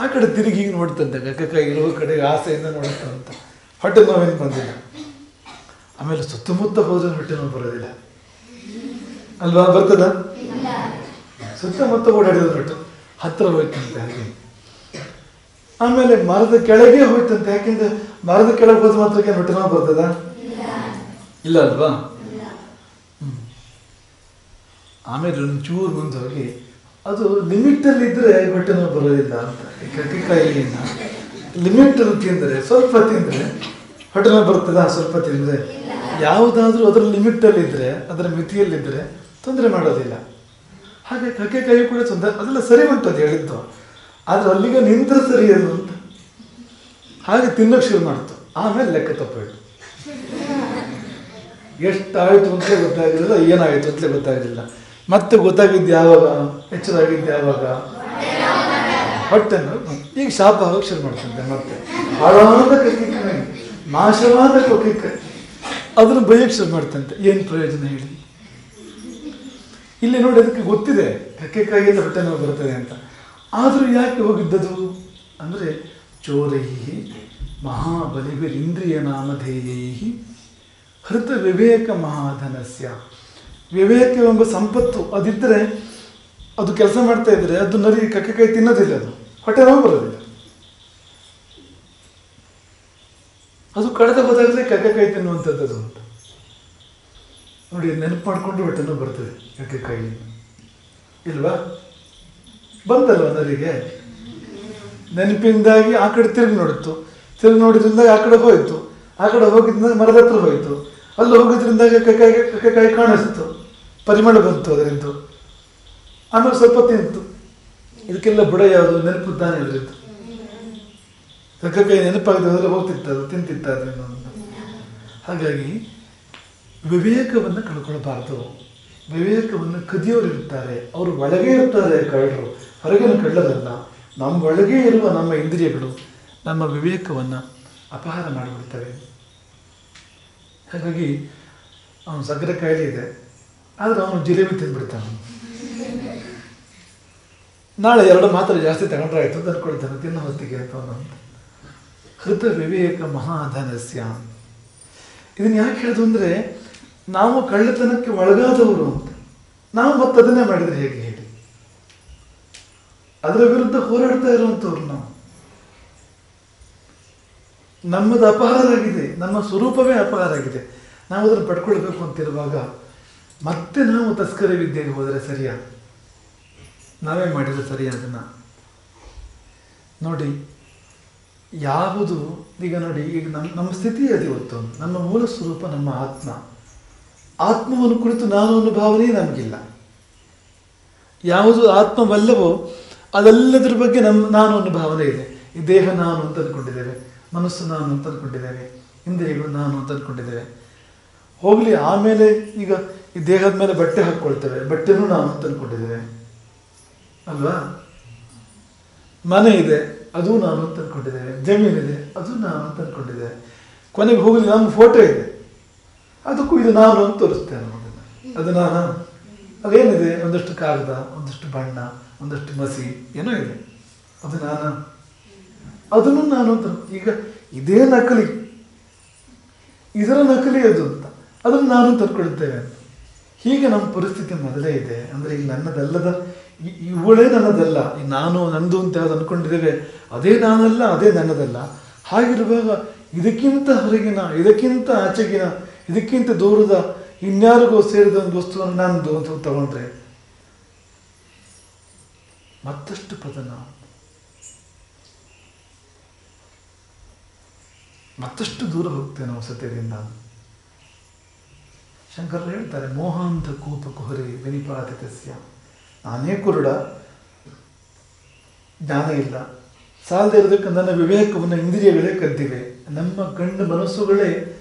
ಆ ಕಡೆ ತಿರುಗಿ ನೋಡ್ತಂತೆ, ಕೈ ಇರುವ ಕಡೆಗೆ ಆಸೆಯಿಂದ ನೋಡ್ತಂತ, ಹೊಟ್ಟೆ ನೋವೇನು ಬಂದಿಲ್ಲ. ಆಮೇಲೆ ಸುತ್ತಮುತ್ತ ಹೋದ್ರೆ ಹೊಟ್ಟೆ ನೋವು ಬರೋದಿಲ್ಲ ಅಲ್ವಾ? ಬರ್ತದ? ಸುತ್ತಮುತ್ತ ಓಡಾಡಿದ ಹೊಟ್ಟೆ ಹತ್ರ ಹೋಯ್ತಂತೆ ಹಾಗೆ. ಆಮೇಲೆ ಮರದ ಕೆಳಗೆ ಹೋಯ್ತಂತೆ, ಯಾಕೆಂದ್ರೆ ಮರದ ಕೆಳಗೆ ಹೋದ ಮಾತ್ರಕ್ಕೆ ಹೊಟ್ಟೆ ನೋವು ಬರ್ತದ? ಇಲ್ಲ ಅಲ್ವಾ? ಆಮೇಲೆ ಒಂಚೂರು ಮುಂದೆ ಹೋಗಿ ಅದು ಲಿಮಿಟಲ್ಲಿ ಇದ್ರೆ ಹೊಟ್ಟೆ ನೋವು ಬರೋದಿಲ್ಲ ಅಂತ. ಕಟ್ಟಿಕಾಯಿನ ಲಿಮಿಟಲ್ಲಿ ತಿಂದರೆ, ಸ್ವಲ್ಪ ತಿಂದರೆ ಹೊಟ್ಟೆ ನೋವು ಬರ್ತದ? ಸ್ವಲ್ಪ ತಿಂದರೆ ಯಾವುದಾದ್ರೂ ಅದರ ಲಿಮಿಟಲ್ಲಿದ್ದರೆ, ಅದರ ಮಿತಿಯಲ್ಲಿದ್ದರೆ ತೊಂದರೆ ಮಾಡೋದಿಲ್ಲ. ಹಾಗೆ ಕಕ್ಕೆಕಾಯಿ ಕೂಡ ತೊಂದರೆ, ಅದೆಲ್ಲ ಸರಿ ಉಂಟು ಅದು ಹೇಳಿದ್ದು, ಆದರೆ ಅಲ್ಲಿಗೆ ನಿಂತರೆ ಸರಿ ಅದು ಅಂತ. ಹಾಗೆ ತಿನ್ನೋಕೆ ಶುರು ಮಾಡ್ತು. ಆಮೇಲೆ ಲೆಕ್ಕ ತಪ್ಪೋಯ್ತು. ಎಷ್ಟಾಯಿತು ಅಂತಲೇ ಗೊತ್ತಾಗಿರಲಿಲ್ಲ, ಏನಾಯಿತು ಅಂತಲೇ ಗೊತ್ತಾಗಿರಲಿಲ್ಲ. ಮತ್ತೆ ಗೊತ್ತಾಗಿದ್ದು ಯಾವಾಗ, ಎಚ್ಚರಾಗಿದ್ದು ಯಾವಾಗ? ಹೊಟ್ಟೆನ್ನು ಈಗ ಶಾಪ ಆಗೋಕೆ ಶುರು ಮಾಡ್ತಂತೆ. ಮತ್ತೆ ಹಾಳಾದ ಕಕ್ಕೆಕಾಯಿ, ನಾಶವಾದ ಕಕ್ಕೆಕಾಯಿ, ಅದನ್ನು ಬೈಯಕ್ಕೆ ಶುರು ಮಾಡ್ತಂತೆ. ಏನು ಪ್ರಯೋಜನ ಹೇಳಿ? ಇಲ್ಲಿ ನೋಡಿ, ಅದಕ್ಕೆ ಗೊತ್ತಿದೆ ಕಕ್ಕೆಕಾಯಿಯಿಂದ ಹೊಟ್ಟೆ ನೋವು ಬರ್ತದೆ ಅಂತ. ಆದರೂ ಯಾಕೆ ಹೋಗಿದ್ದದು ಅಂದರೆ, ಚೋರೈ ಮಹಾಬಲಿಭಿರಿಂದ್ರಿಯ ನಾಮಧೇಯೈ ಹೃತ ವಿವೇಕ ಮಹಾಧನಸ್ಯ. ವಿವೇಕವೆಂಬ ಸಂಪತ್ತು ಅದಿದ್ದರೆ, ಅದು ಕೆಲಸ ಮಾಡ್ತಾ ಇದ್ರೆ, ಅದು ನರಿ ಕಕ್ಕೆಕಾಯಿ ತಿನ್ನೋದಿಲ್ಲ, ಅದು ಹೊಟ್ಟೆ ನೋವು ಬರೋದಿಲ್ಲ. ಅದು ಕಳೆದ ಹೋದಾಗಲೇ ಕಕ್ಕೆಕಾಯಿ ತಿನ್ನುವಂಥದ್ದು ಅಂತ ನೋಡಿ. ನೆನಪು ಮಾಡಿಕೊಂಡು ಹೊಟ್ಟೆ ನೋವು ಬರ್ತದೆ ಕಕ್ಕೆಕಾಯಿ, ಇಲ್ವಾ? ಬಂತಲ್ವ ನರಿಗೆ? ನೆನಪಿಂದಾಗಿ ಆ ಕಡೆ ತಿರುಗಿ ನೋಡಿತ್ತು, ತಿರುಗಿ ನೋಡಿದ್ರಿಂದ ಆ ಕಡೆ ಹೋಯ್ತು, ಆ ಕಡೆ ಹೋಗಿದ್ರಿಂದ ಮರದ ಹತ್ರ ಹೋಯ್ತು, ಅಲ್ಲಿ ಹೋಗಿದ್ರಿಂದ ಕಕ್ಕೆಕಾಯಿ ಕಾಣಿಸ್ತು, ಪರಿಮಳ ಬಂತು ಅದರಿಂದ. ಆಮೇಲೆ ಸ್ವಲ್ಪ ತಿಂತು. ಇದಕ್ಕೆಲ್ಲ ಬುಡ ಯಾವುದು? ನೆನಪು ತಾನೇ ಇದ್ರಿತ್ತು. ಕಕ್ಕೆಕಾಯಿ ನೆನಪಾಗದೆ ಹೋದರೆ ಹೋಗ್ತಿತ್ತು, ಅದು ತಿಂತಿತ್ತ ಅದರಿಂದ. ಹಾಗಾಗಿ ವಿವೇಕವನ್ನು ಕಳ್ಕೊಳ್ಬಾರ್ದು. ವಿವೇಕವನ್ನು ಕದಿಯೋರು ಇರ್ತಾರೆ, ಅವರು ಒಳಗೆ ಇರ್ತಾರೆ ಕಳ್ಳರು, ಹೊರಗಿನ ಕಳ್ಳರಲ್ಲ. ನಮ್ಮ ಒಳಗೆ ಇರುವ ನಮ್ಮ ಇಂದ್ರಿಯಗಳು ನಮ್ಮ ವಿವೇಕವನ್ನು ಅಪಹಾರ ಮಾಡಿಬಿಡ್ತವೆ. ಹಾಗಾಗಿ ಅವನು ಸಕ್ಕರೆ ಕಾಯಿಲೆ ಇದೆ, ಆದರೆ ಅವನು ಜಿಲೇಬಿ ತಿಂದ್ಬಿಡ್ತಾನೆ. ನಾಳೆ 2 ಮಾತ್ರ ಜಾಸ್ತಿ ತಗೊಂಡ್ರೆ ಆಯಿತು ಅಂತ ಅಂದ್ಕೊಳ್ತಾನೆ, ತಿನ್ನೋ ಹೊತ್ತಿಗೆ ಅಂತ ಅವನು. ಹೃತ ವಿವೇಕ ಮಹಾಧನಸ್ಯ. ಇದನ್ನು ಯಾಕೆ ಹೇಳೋದು ಅಂದರೆ, ನಾವು ಕಳ್ಳತನಕ್ಕೆ ಒಳಗಾದವರು ಅಂತ. ನಾವು ಮತ್ತೆ ಅದನ್ನೇ ಮಾಡಿದರೆ ಹೇಗೆ ಹೇಳಿ? ಅದರ ವಿರುದ್ಧ ಹೋರಾಡ್ತಾ ಇರುವಂಥವ್ರು ನಾವು. ನಮ್ಮದು ಅಪಹಾರ ಆಗಿದೆ, ನಮ್ಮ ಸ್ವರೂಪವೇ ಅಪಹಾರ ಆಗಿದೆ. ನಾವು ಅದನ್ನು ಪಡ್ಕೊಳ್ಬೇಕು ಅಂತಿರುವಾಗ ಮತ್ತೆ ನಾವು ತಸ್ಕರಿ ವಿದ್ಯೆಗೆ ಹೋದರೆ ಸರಿಯಾ? ನಾವೇ ಮಾಡಿದರೆ ಸರಿಯಾ? ಅದನ್ನು ನೋಡಿ. ಯಾವುದು ಈಗ ನೋಡಿ, ಈಗ ನಮ್ಮ ಸ್ಥಿತಿ ಅದು ಇವತ್ತು. ನಮ್ಮ ಮೂಲ ಸ್ವರೂಪ ನಮ್ಮ ಆತ್ಮ. ಆತ್ಮವನ್ನು ಕುರಿತು ನಾನು ಅನ್ನೋ ಭಾವನೆ ನಮಗಿಲ್ಲ. ಯಾವುದು ಆತ್ಮವಲ್ಲವೋ ಅದೆಲ್ಲದರ ಬಗ್ಗೆ ನಾನು ಅನ್ನೋ ಭಾವನೆ ಇದೆ. ಈ ದೇಹ ನಾನು ಅಂತ ಅಂದ್ಕೊಂಡಿದ್ದೇವೆ, ಮನಸ್ಸು ನಾನು ಅಂತ ಅಂದ್ಕೊಂಡಿದ್ದೇವೆ, ಇಂದ್ರಿಯಗಳು ನಾನು ಅಂತ ಅಂದ್ಕೊಂಡಿದ್ದೇವೆ. ಹೋಗಲಿ, ಆಮೇಲೆ ಈಗ ಈ ದೇಹದ ಮೇಲೆ ಬಟ್ಟೆ ಹಾಕ್ಕೊಳ್ತೇವೆ, ಬಟ್ಟೆನೂ ನಾನು ಅಂತ ಅಂದ್ಕೊಂಡಿದ್ದೇವೆ ಅಲ್ವಾ? ಮನೆ ಇದೆ, ಅದು ನಾನು ಅಂತ ಅಂದ್ಕೊಂಡಿದ್ದೇವೆ, ಜಮೀನಿದೆ, ಅದು ನಾನು ಅಂತ ಅಂದ್ಕೊಂಡಿದ್ದೇವೆ. ಕೊನೆಗೆ ಹೋಗಲಿ, ನಮ್ಮ ಫೋಟೋ ಇದೆ, ಅದಕ್ಕೂ ಇದು ನಾನು ಅಂತ ತೋರಿಸ್ತೇನೆ. ಅದು ನಾನು. ಅದೇನಿದೆ? ಒಂದಷ್ಟು ಕಾಗದ, ಒಂದಷ್ಟು ಬಣ್ಣ, ಒಂದಷ್ಟು ಮಸಿ, ಏನೋ ಇದೆ, ಅದು ನಾನು. ಅದನ್ನು ನಾನು ಅಂತ. ಈಗ ಇದೇ ನಕಲಿ, ಇದರ ನಕಲಿ ಅದು ಅಂತ, ಅದನ್ನು ನಾನು ತಂದ್ಕೊಳ್ತೇವೆ ಅಂತ. ಹೀಗೆ ನಮ್ಮ ಪರಿಸ್ಥಿತಿ ಮೊದಲೇ ಇದೆ. ಅಂದರೆ ಈಗ ನನ್ನದಲ್ಲದ, ಇವಳೇ ನನ್ನದಲ್ಲ, ಈ ನಾನು ನಂದು ಅಂತ ಯಾವ್ದು ಅಂದ್ಕೊಂಡಿದ್ದೇವೆ ಅದೇ ನಾನಲ್ಲ, ಅದೇ ನನ್ನದಲ್ಲ. ಹಾಗಿರುವಾಗ ಇದಕ್ಕಿಂತ ಹೊರಗಿನ, ಇದಕ್ಕಿಂತ ಆಚೆಗಿನ, ಇದಕ್ಕಿಂತ ದೂರದ ಇನ್ಯಾರಿಗೋ ಸೇರಿದ ಒಂದು ವಸ್ತುವನ್ನು ನಾನು ಅಂತ ತಗೊಂಡ್ರೆ ಮತ್ತಷ್ಟು ಪತನ, ಮತ್ತಷ್ಟು ದೂರ ಹೋಗ್ತೇವೆ ನಾವು ಸತ್ಯದಿಂದ. ಶಂಕರರು ಹೇಳ್ತಾರೆ, ಮೋಹಾಂಧ ಕೂಪ ಕುಹರೆ ವಿನಿಪಾತಿತಸ್ಯ. ನಾನೇ ಕುರುಡ, ಜ್ಞಾನ ಇಲ್ಲ, ಸಾಲದೇ ಇರೋದಕ್ಕೆ ನನ್ನ ವಿವೇಕವನ್ನು ಇಂದ್ರಿಯಗಳೇ ಕದ್ದಿವೆ. ನಮ್ಮ ಕಣ್ಣು ಮನಸ್ಸುಗಳೇ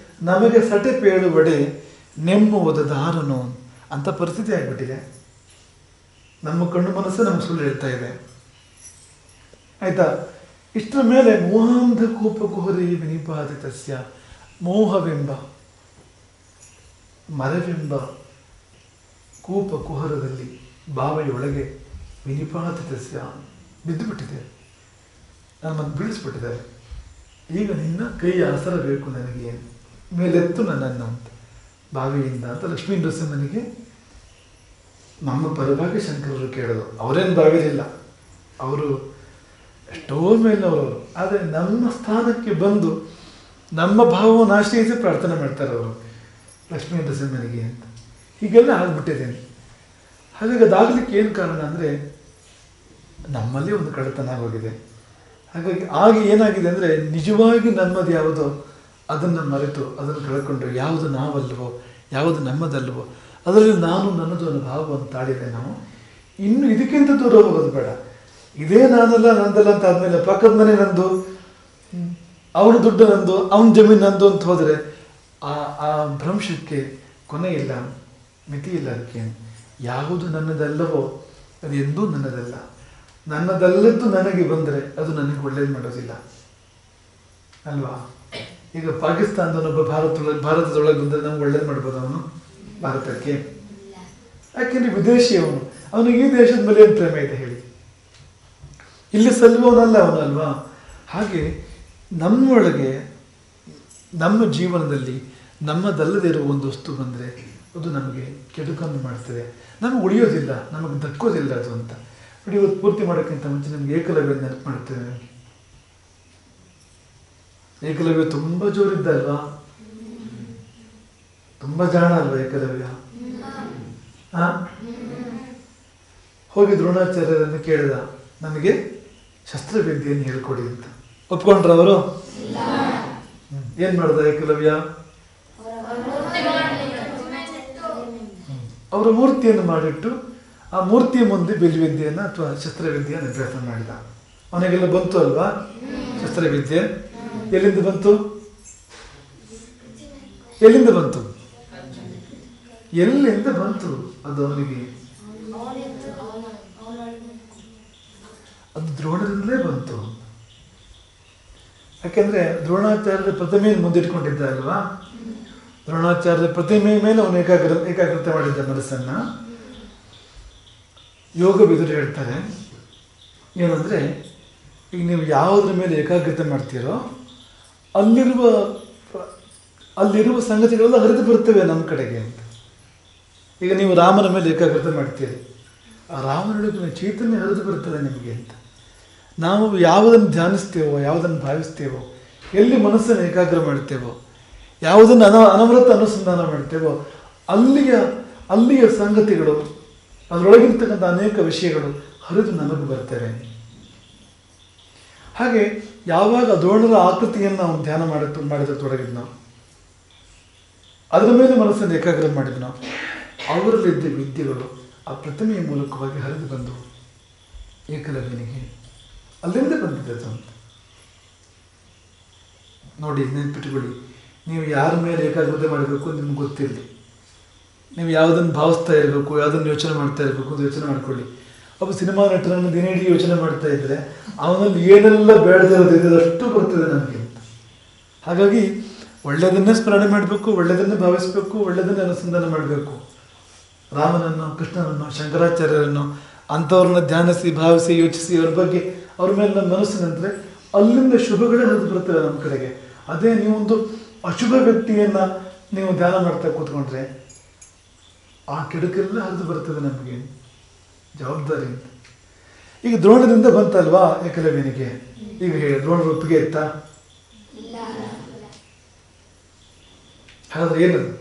ನಮಗೆ ಸಟೆ ಪೇಳುವಡೆ ನೆಮ್ಮುವುದ ದಾರನು ಅಂತ ಪರಿಸ್ಥಿತಿ ಆಗಿಬಿಟ್ಟಿದೆ. ನಮ್ಮ ಕಣ್ಣು ಮನಸ್ಸು ನಮ್ಗೆ ಸುಳ್ಳು ಹೇಳ್ತಾ ಇದೆ. ಆಯ್ತಾ? ಇಷ್ಟರ ಮೇಲೆ ಮೋಹಾಂಧ ಕೂಪ ಕುಹರಿ ವಿನಿಪಾತಿತಸ್ಯ. ಮೋಹವೆಂಬ ಮರವೆಂಬ ಕೂಪ ಕುಹರದಲ್ಲಿ ಬಾವೆಯೊಳಗೆ ವಿನಿಪಾತಿತಸ್ಯ ಬಿದ್ದುಬಿಟ್ಟಿದೆ, ನಮ್ಮನ್ನು ಬೀಳಿಸ್ಬಿಟ್ಟಿದ್ದಾರೆ. ಈಗ ನಿನ್ನ ಕೈ ಆಸರ ಬೇಕು ನನಗೆ, ಮೇಲೆತ್ತು ನನ್ನನ್ನು ಅಂತ ಬಾವಿಯಿಂದ ಅಂತ ಲಕ್ಷ್ಮೀ ನರಸಿಂಹನಿಗೆ ನಮ್ಮ ಪರವಾಗಿ ಶಂಕರರು ಕೇಳೋದು. ಅವರೇನು ಬಾವಿಲಿಲ್ಲ, ಅವರು ಎಷ್ಟೋ ಮೇಲವರು, ಆದರೆ ನಮ್ಮ ಸ್ಥಾನಕ್ಕೆ ಬಂದು ನಮ್ಮ ಭಾವವನ್ನು ಆಶ್ರಯಿಸಿ ಪ್ರಾರ್ಥನೆ ಮಾಡ್ತಾರೆ ಅವರು ಲಕ್ಷ್ಮೀ ನರಸಿಂಹನಿಗೆ ಅಂತ. ಹೀಗೆಲ್ಲ ಆಗ್ಬಿಟ್ಟಿದ್ದೇನೆ. ಹಾಗಾಗಿ ಅದಾಗಲಿಕ್ಕೆ ಏನು ಕಾರಣ ಅಂದರೆ ನಮ್ಮಲ್ಲಿ ಒಂದು ಕಳ್ಳತನ ಆಗೋಗಿದೆ. ಹಾಗಾಗಿ ಆಗ ಏನಾಗಿದೆ ಅಂದರೆ ನಿಜವಾಗಿ ನಮ್ಮದು ಯಾವುದೋ ಅದನ್ನು ಮರೆತು ಅದನ್ನು ಕಳ್ಕೊಂಡು ಯಾವುದು ನಾವಲ್ವೋ ಯಾವುದು ನಮ್ಮದಲ್ವೋ ಅದರಲ್ಲಿ ನಾನು ನನ್ನದು ಅನ್ನೋ ಭಾವವನ್ನು ತಾಳಿದೆ ನಾವು. ಇನ್ನು ಇದಕ್ಕಿಂತ ದೂರ ಹೋಗೋದು ಬೇಡ. ಇದೇ ನಾನಲ್ಲ ನಂದಲ್ಲ ಅಂತ ಆದಮೇಲೆ ಪಕ್ಕದ ಮನೆ ನಂದು, ಅವನ ದುಡ್ಡು ನಂದು, ಅವನ ಜಮೀನು ನಂದು ಅಂತ ಹೋದರೆ ಆ ಭ್ರಂಶಕ್ಕೆ ಕೊನೆ ಇಲ್ಲ, ಮಿತಿ ಇಲ್ಲ. ಅದಕ್ಕೆ ಯಾವುದು ನನ್ನದಲ್ಲವೋ ಅದು ಎಂದೂ ನನ್ನದಲ್ಲ. ನನ್ನದಲ್ಲದ್ದು ನನಗೆ ಬಂದರೆ ಅದು ನನಗೆ ಒಳ್ಳೇದು ಮಾಡೋದಿಲ್ಲ ಅಲ್ವಾ? ಈಗ ಪಾಕಿಸ್ತಾನದವನೊಬ್ಬ ಭಾರತದೊಳಗೆ ಬಂದರೆ ನಮ್ಗೆ ಒಳ್ಳೇದು ಮಾಡ್ಬೋದು ಅವನು ಭಾರತಕ್ಕೆ? ಯಾಕೆಂದ್ರೆ ವಿದೇಶಿ ಅವನು, ಅವನಿಗೆ ಈ ದೇಶದ ಮೇಲೆ ಏನು ಪ್ರೇಮ ಇದೆ ಹೇಳಿ? ಇಲ್ಲಿ ಸಲ್ಲುವವನಲ್ಲ ಅವನು ಅಲ್ವಾ? ಹಾಗೆ ನಮ್ಮೊಳಗೆ ನಮ್ಮ ಜೀವನದಲ್ಲಿ ನಮ್ಮದಲ್ಲದೆ ಇರುವ ಒಂದು ವಸ್ತು ಬಂದರೆ ಅದು ನಮಗೆ ಕೆಡುಕನ್ನು ಮಾಡ್ತದೆ, ನಮಗೆ ಉಳಿಯೋದಿಲ್ಲ, ನಮಗೆ ದಕ್ಕೋದಿಲ್ಲ ಅದು ಅಂತ. ನೋಡಿ, ಇವತ್ತು ಪೂರ್ತಿ ಮಾಡೋಕ್ಕಿಂತ ಮುಂಚೆ ನಮ್ಗೆ ಏಕಲವ್ಯ ನೆನಪು ಮಾಡ್ತೇವೆ. ನಮಗೆ ಏಕಲವ್ಯ ತುಂಬ ಜೋರಿದ್ದ ಅಲ್ವಾ? ತುಂಬ ಜಾಣ ಅಲ್ವಾ ಏಕಲವ್ಯ? ಹೋಗಿ ದ್ರೋಣಾಚಾರ್ಯರನ್ನು ಕೇಳಿದ, ನನಗೆ ಶಸ್ತ್ರವಿದ್ಯೆಯನ್ನು ಹೇಳ್ಕೊಡಿ ಅಂತ. ಒಪ್ಕೊಂಡ್ರ ಅವರು? ಏನ್ ಮಾಡ್ದ ಏಕಲವ್ಯ? ಅವರ ಮೂರ್ತಿಯನ್ನು ಮಾಡಿಟ್ಟು ಆ ಮೂರ್ತಿಯ ಮುಂದೆ ಬಿಲ್ವಿದ್ಯೆಯನ್ನು ಅಥವಾ ಶಸ್ತ್ರವಿದ್ಯೆಯನ್ನು ಅಭ್ಯಾಸ ಮಾಡಿದ. ಅವನಿಗೆಲ್ಲ ಬಂತು ಅಲ್ವಾ ಶಸ್ತ್ರವಿದ್ಯೆ? ಎಲ್ಲಿಂದ ಬಂತು? ಎಲ್ಲಿಂದ ಬಂತು? ಎಲ್ಲಿಂದ ಬಂತು ಅದು ಅವನಿಗೆ? ಅದು ದ್ರೋಣರಿಂದಲೇ ಬಂತು. ಯಾಕೆಂದ್ರೆ ದ್ರೋಣಾಚಾರ್ಯರ ಪ್ರತಿಮೆಯನ್ನು ಮುಂದಿಟ್ಕೊಂಡಿದ್ದ ಅಲ್ವಾ? ದ್ರೋಣಾಚಾರ್ಯರ ಪ್ರತಿಮೆಯ ಮೇಲೆ ಅವನು ಏಕಾಗ್ರತೆ ಮಾಡಿದ್ದ ಮನಸ್ಸನ್ನ. ಯೋಗ ಬಿದುರು ಹೇಳ್ತಾರೆ ಏನಂದ್ರೆ, ಈಗ ನೀವು ಯಾವುದ್ರ ಮೇಲೆ ಏಕಾಗ್ರತೆ ಮಾಡ್ತೀರೋ ಅಲ್ಲಿರುವ ಸಂಗತಿಗಳೆಲ್ಲ ಹರಿದು ಬರ್ತವೆ ನಮ್ಮ ಕಡೆಗೆ ಅಂತ. ಈಗ ನೀವು ರಾಮನ ಮೇಲೆ ಏಕಾಗ್ರತೆ ಮಾಡ್ತೀರಿ, ಆ ರಾಮನೊಳಗಿನ ಚೈತನ್ಯ ಹರಿದು ಬರ್ತದೆ ನಿಮಗೆ ಅಂತ. ನಾವು ಯಾವುದನ್ನು ಧ್ಯಾನಿಸ್ತೇವೋ, ಯಾವುದನ್ನು ಭಾವಿಸ್ತೇವೋ, ಎಲ್ಲಿ ಮನಸ್ಸನ್ನು ಏಕಾಗ್ರ ಮಾಡ್ತೇವೋ, ಯಾವುದನ್ನು ಅನವರತ ಅನುಸಂಧಾನ ಮಾಡ್ತೇವೋ ಅಲ್ಲಿಯ ಸಂಗತಿಗಳು, ಅದರೊಳಗಿರ್ತಕ್ಕಂಥ ಅನೇಕ ವಿಷಯಗಳು ಹರಿದು ನಮಗೆ ಬರ್ತವೆ. ಹಾಗೆ ಯಾವಾಗ ದ್ರೋಣರ ಆಕೃತಿಯನ್ನು ನಾವು ಧ್ಯಾನ ಮಾಡಿದ ತೊಡಗಿದ್ನೋ, ಅದರ ಮೇಲೆ ಮನಸ್ಸನ್ನು ಏಕಾಗ್ರ ಮಾಡಿದ್ನೋ, ಅವರಲ್ಲಿದ್ದ ವಿದ್ಯೆಗಳು ಆ ಪ್ರತಿಮೆಯ ಮೂಲಕವಾಗಿ ಹರಿದು ಬಂದವು ಏಕಲವ್ಯನಿಗೆ. ಅಲ್ಲಿಂದ ಬಂದಿದ್ದದು ಅಂತ ನೋಡಿ. ನೆನ್ಪಿಟ್ಕೊಳ್ಳಿ, ನೀವು ಯಾರ ಮೇಲೆ ಏಕಾಗ್ರತೆ ಮಾಡಬೇಕು ನಿಮ್ಗೆ ಗೊತ್ತಿರಲಿ. ನೀವು ಯಾವುದನ್ನು ಭಾವಿಸ್ತಾ ಇರಬೇಕು, ಯಾವುದನ್ನು ಯೋಚನೆ ಮಾಡ್ತಾ ಇರಬೇಕು ಅಂತ ಯೋಚನೆ ಮಾಡ್ಕೊಳ್ಳಿ. ಒಬ್ಬ ಸಿನಿಮಾ ನಟನನ್ನು ದಿನೇಡಿ ಯೋಚನೆ ಮಾಡ್ತಾ ಇದ್ರೆ ಅವನಲ್ಲಿ ಏನೆಲ್ಲ ಬೇಡದಿರೋದಿದೆ ಅಷ್ಟು ಬರ್ತದೆ ನಮಗೆ ಅಂತ. ಹಾಗಾಗಿ ಒಳ್ಳೆಯದನ್ನೇ ಸ್ಮರಣೆ ಮಾಡಬೇಕು, ಒಳ್ಳೆಯದನ್ನೇ ಭಾವಿಸಬೇಕು, ಒಳ್ಳೆಯದನ್ನೇ ಅನುಸಂಧಾನ ಮಾಡಬೇಕು. ರಾಮನನ್ನು, ಕೃಷ್ಣನನ್ನು, ಶಂಕರಾಚಾರ್ಯರನ್ನು ಅಂಥವ್ರನ್ನ ಧ್ಯಾನಿಸಿ, ಭಾವಿಸಿ, ಯೋಚಿಸಿ, ಅವ್ರ ಮೇಲೆ ನಮ್ಮ ಮನಸ್ಸು ನಿಂತರೆ ಅಲ್ಲಿಂದ ಶುಭಗಳೇ ಹರಿದು ಬರ್ತವೆ ನಮ್ಮ ಕಡೆಗೆ. ಅದೇ ನೀವೊಂದು ಅಶುಭ ವ್ಯಕ್ತಿಯನ್ನು ನೀವು ಧ್ಯಾನ ಮಾಡ್ತಾ ಕೂತ್ಕೊಂಡ್ರೆ ಆ ಕೆಡುಕೆಲ್ಲ ಹರಿದು ಬರ್ತದೆ ನಮಗೆ. ಜವಾಬ್ದಾರಿ ಅಂತ. ಈಗ ದ್ರೋಣದಿಂದ ಬಂತಲ್ವಾ ಏಕಲವ್ಯನಿಗೆ? ಈಗ ಹೇಳಿ, ದ್ರೋಣರ ಒಪ್ಪಿಗೆ ಇತ್ತಾ? ಹಾಗಾದ್ರೆ ಏನದು?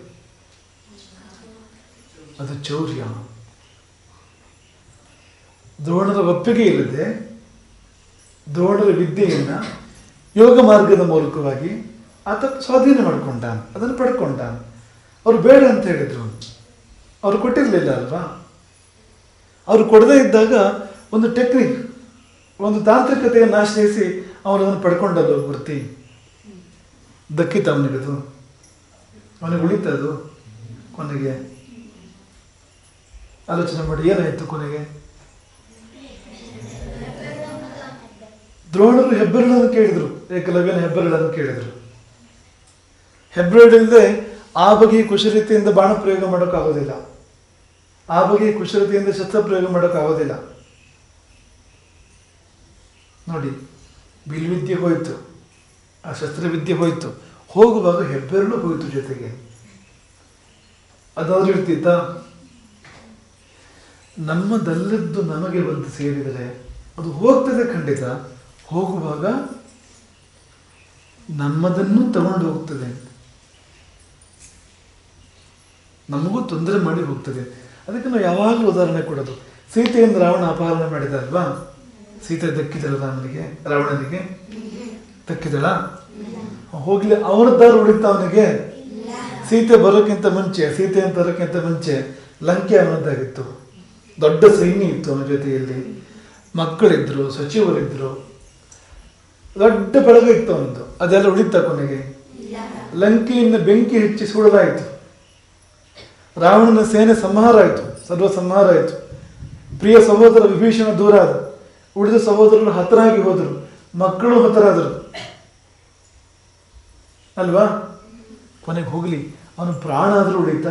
ಅದು ಚೌರ್ಯ. ದ್ರೋಣರ ಒಪ್ಪಿಗೆ ಇಲ್ಲದೆ ದ್ರೋಣರ ವಿದ್ಯೆಯನ್ನ ಯೋಗ ಮಾರ್ಗದ ಮೂಲಕವಾಗಿ ಆತ ಸ್ವಾಧೀನ ಮಾಡ್ಕೊಂಡ, ಅದನ್ನು ಪಡ್ಕೊಂಡ. ಅವ್ರು ಬೇಡ ಅಂತ ಹೇಳಿದ್ರು, ಅವ್ರು ಕೊಟ್ಟಿರಲಿಲ್ಲ ಅಲ್ವಾ? ಅವರು ಕೊಡದೇ ಇದ್ದಾಗ ಒಂದು ಟೆಕ್ನಿಕ್, ಒಂದು ತಾಂತ್ರಿಕತೆಯನ್ನು ಆಶ್ರಯಿಸಿ ಅವನದನ್ನು ಪಡ್ಕೊಂಡಲ್ಲ ಗುರ್ತಿ. ದಕ್ಕಿತ ಅವನಿಗದು, ಅವನಿಗೆ ಉಳಿತದು. ಕೊನೆಗೆ ಆಲೋಚನೆ ಮಾಡಿ, ಏನಾಯ್ತು ಕೊನೆಗೆ? ದ್ರೋಣರು ಹೆಬ್ಬೆರಳನ್ನು ಕೇಳಿದ್ರು, ಏಕಲವ್ಯನ ಹೆಬ್ಬೆರಳನ್ನು ಕೇಳಿದ್ರು. ಹೆಬ್ಬೆರಳಿಲ್ಲದೆ ಆ ಬಗೆಯ ಕುಶಲತೆಯಿಂದ ಬಾಣ ಪ್ರಯೋಗ ಮಾಡೋಕ್ಕಾಗೋದಿಲ್ಲ. ಆ ಬಗೆಯ ಕುಶಲತೆಯಿಂದ ಶಸ್ತ್ರಪ್ರಯೋಗ ಮಾಡೋಕ್ಕಾಗೋದಿಲ್ಲ. ನೋಡಿ, ಬಿಲ್ವಿದ್ಯೆ ಹೋಯಿತು, ಆ ಶಸ್ತ್ರವಿದ್ಯೆ ಹೋಯಿತು, ಹೋಗುವಾಗ ಹೆಬ್ಬೆರಳು ಹೋಯಿತು ಜೊತೆಗೆ. ಅದಾದ್ರೂ ಇರ್ತಿತ್ತ? ನಮ್ಮದಲ್ಲದ್ದು ನಮಗೆ ಬಂದು ಸೇರಿದರೆ ಅದು ಹೋಗ್ತದೆ ಖಂಡಿತ. ಹೋಗುವಾಗ ನಮ್ಮದನ್ನು ತಗೊಂಡು ಹೋಗ್ತದೆ, ನಮಗೂ ತೊಂದರೆ ಮಾಡಿ ಹೋಗ್ತದೆ. ಅದಕ್ಕೆ ನಾವು ಯಾವಾಗಲೂ ಉದಾಹರಣೆ ಕೊಡೋದು. ಸೀತೆಯನ್ನು ರಾವಣ ಅಪಹರಣ ಮಾಡಿದ ಅಲ್ವಾ? ಸೀತೆ ದಕ್ಕಿದಳ ರಾವಣನಿಗೆ ದಕ್ಕಿದಳ? ಹೋಗ್ಲಿ, ಅವರದ್ದಾರು ಉಳಿತ ಅವನಿಗೆ? ಸೀತೆಯನ್ನು ತರೋಕ್ಕಿಂತ ಮುಂಚೆ ಲಂಕೆ ಅವನದ್ದಾಗಿತ್ತು. ದೊಡ್ಡ ಸೈನ್ಯ ಇತ್ತು ಅವನ ಜೊತೆಯಲ್ಲಿ, ಮಕ್ಕಳಿದ್ರು, ಸಚಿವರಿದ್ರು, ದೊಡ್ಡ ಬಳಗ ಇತ್ತು ಅವನದು. ಅದೆಲ್ಲ ಉಳಿತ ಕೊನೆಗೆ? ಲಂಕೆಯನ್ನು ಬೆಂಕಿ ಹೆಚ್ಚಿ ಸುಡಲಾಯಿತು. ರಾವಣನ ಸೇನೆ ಸಂಹಾರ ಆಯಿತು, ಸರ್ವ ಸಂಹಾರ ಆಯಿತು. ಪ್ರಿಯ ಸಹೋದರ ವಿಭೀಷಣ ದೂರ ಆದ, ಉಳಿದ ಸಹೋದರರು ಹತರಾಗಿ ಹೋದರು, ಮಕ್ಕಳು ಹತರಾದರು ಅಲ್ವಾ? ಕೊನೆಗೆ ಹೋಗ್ಲಿ, ಅವನು ಪ್ರಾಣ ಆದರೂ ಉಳಿತ?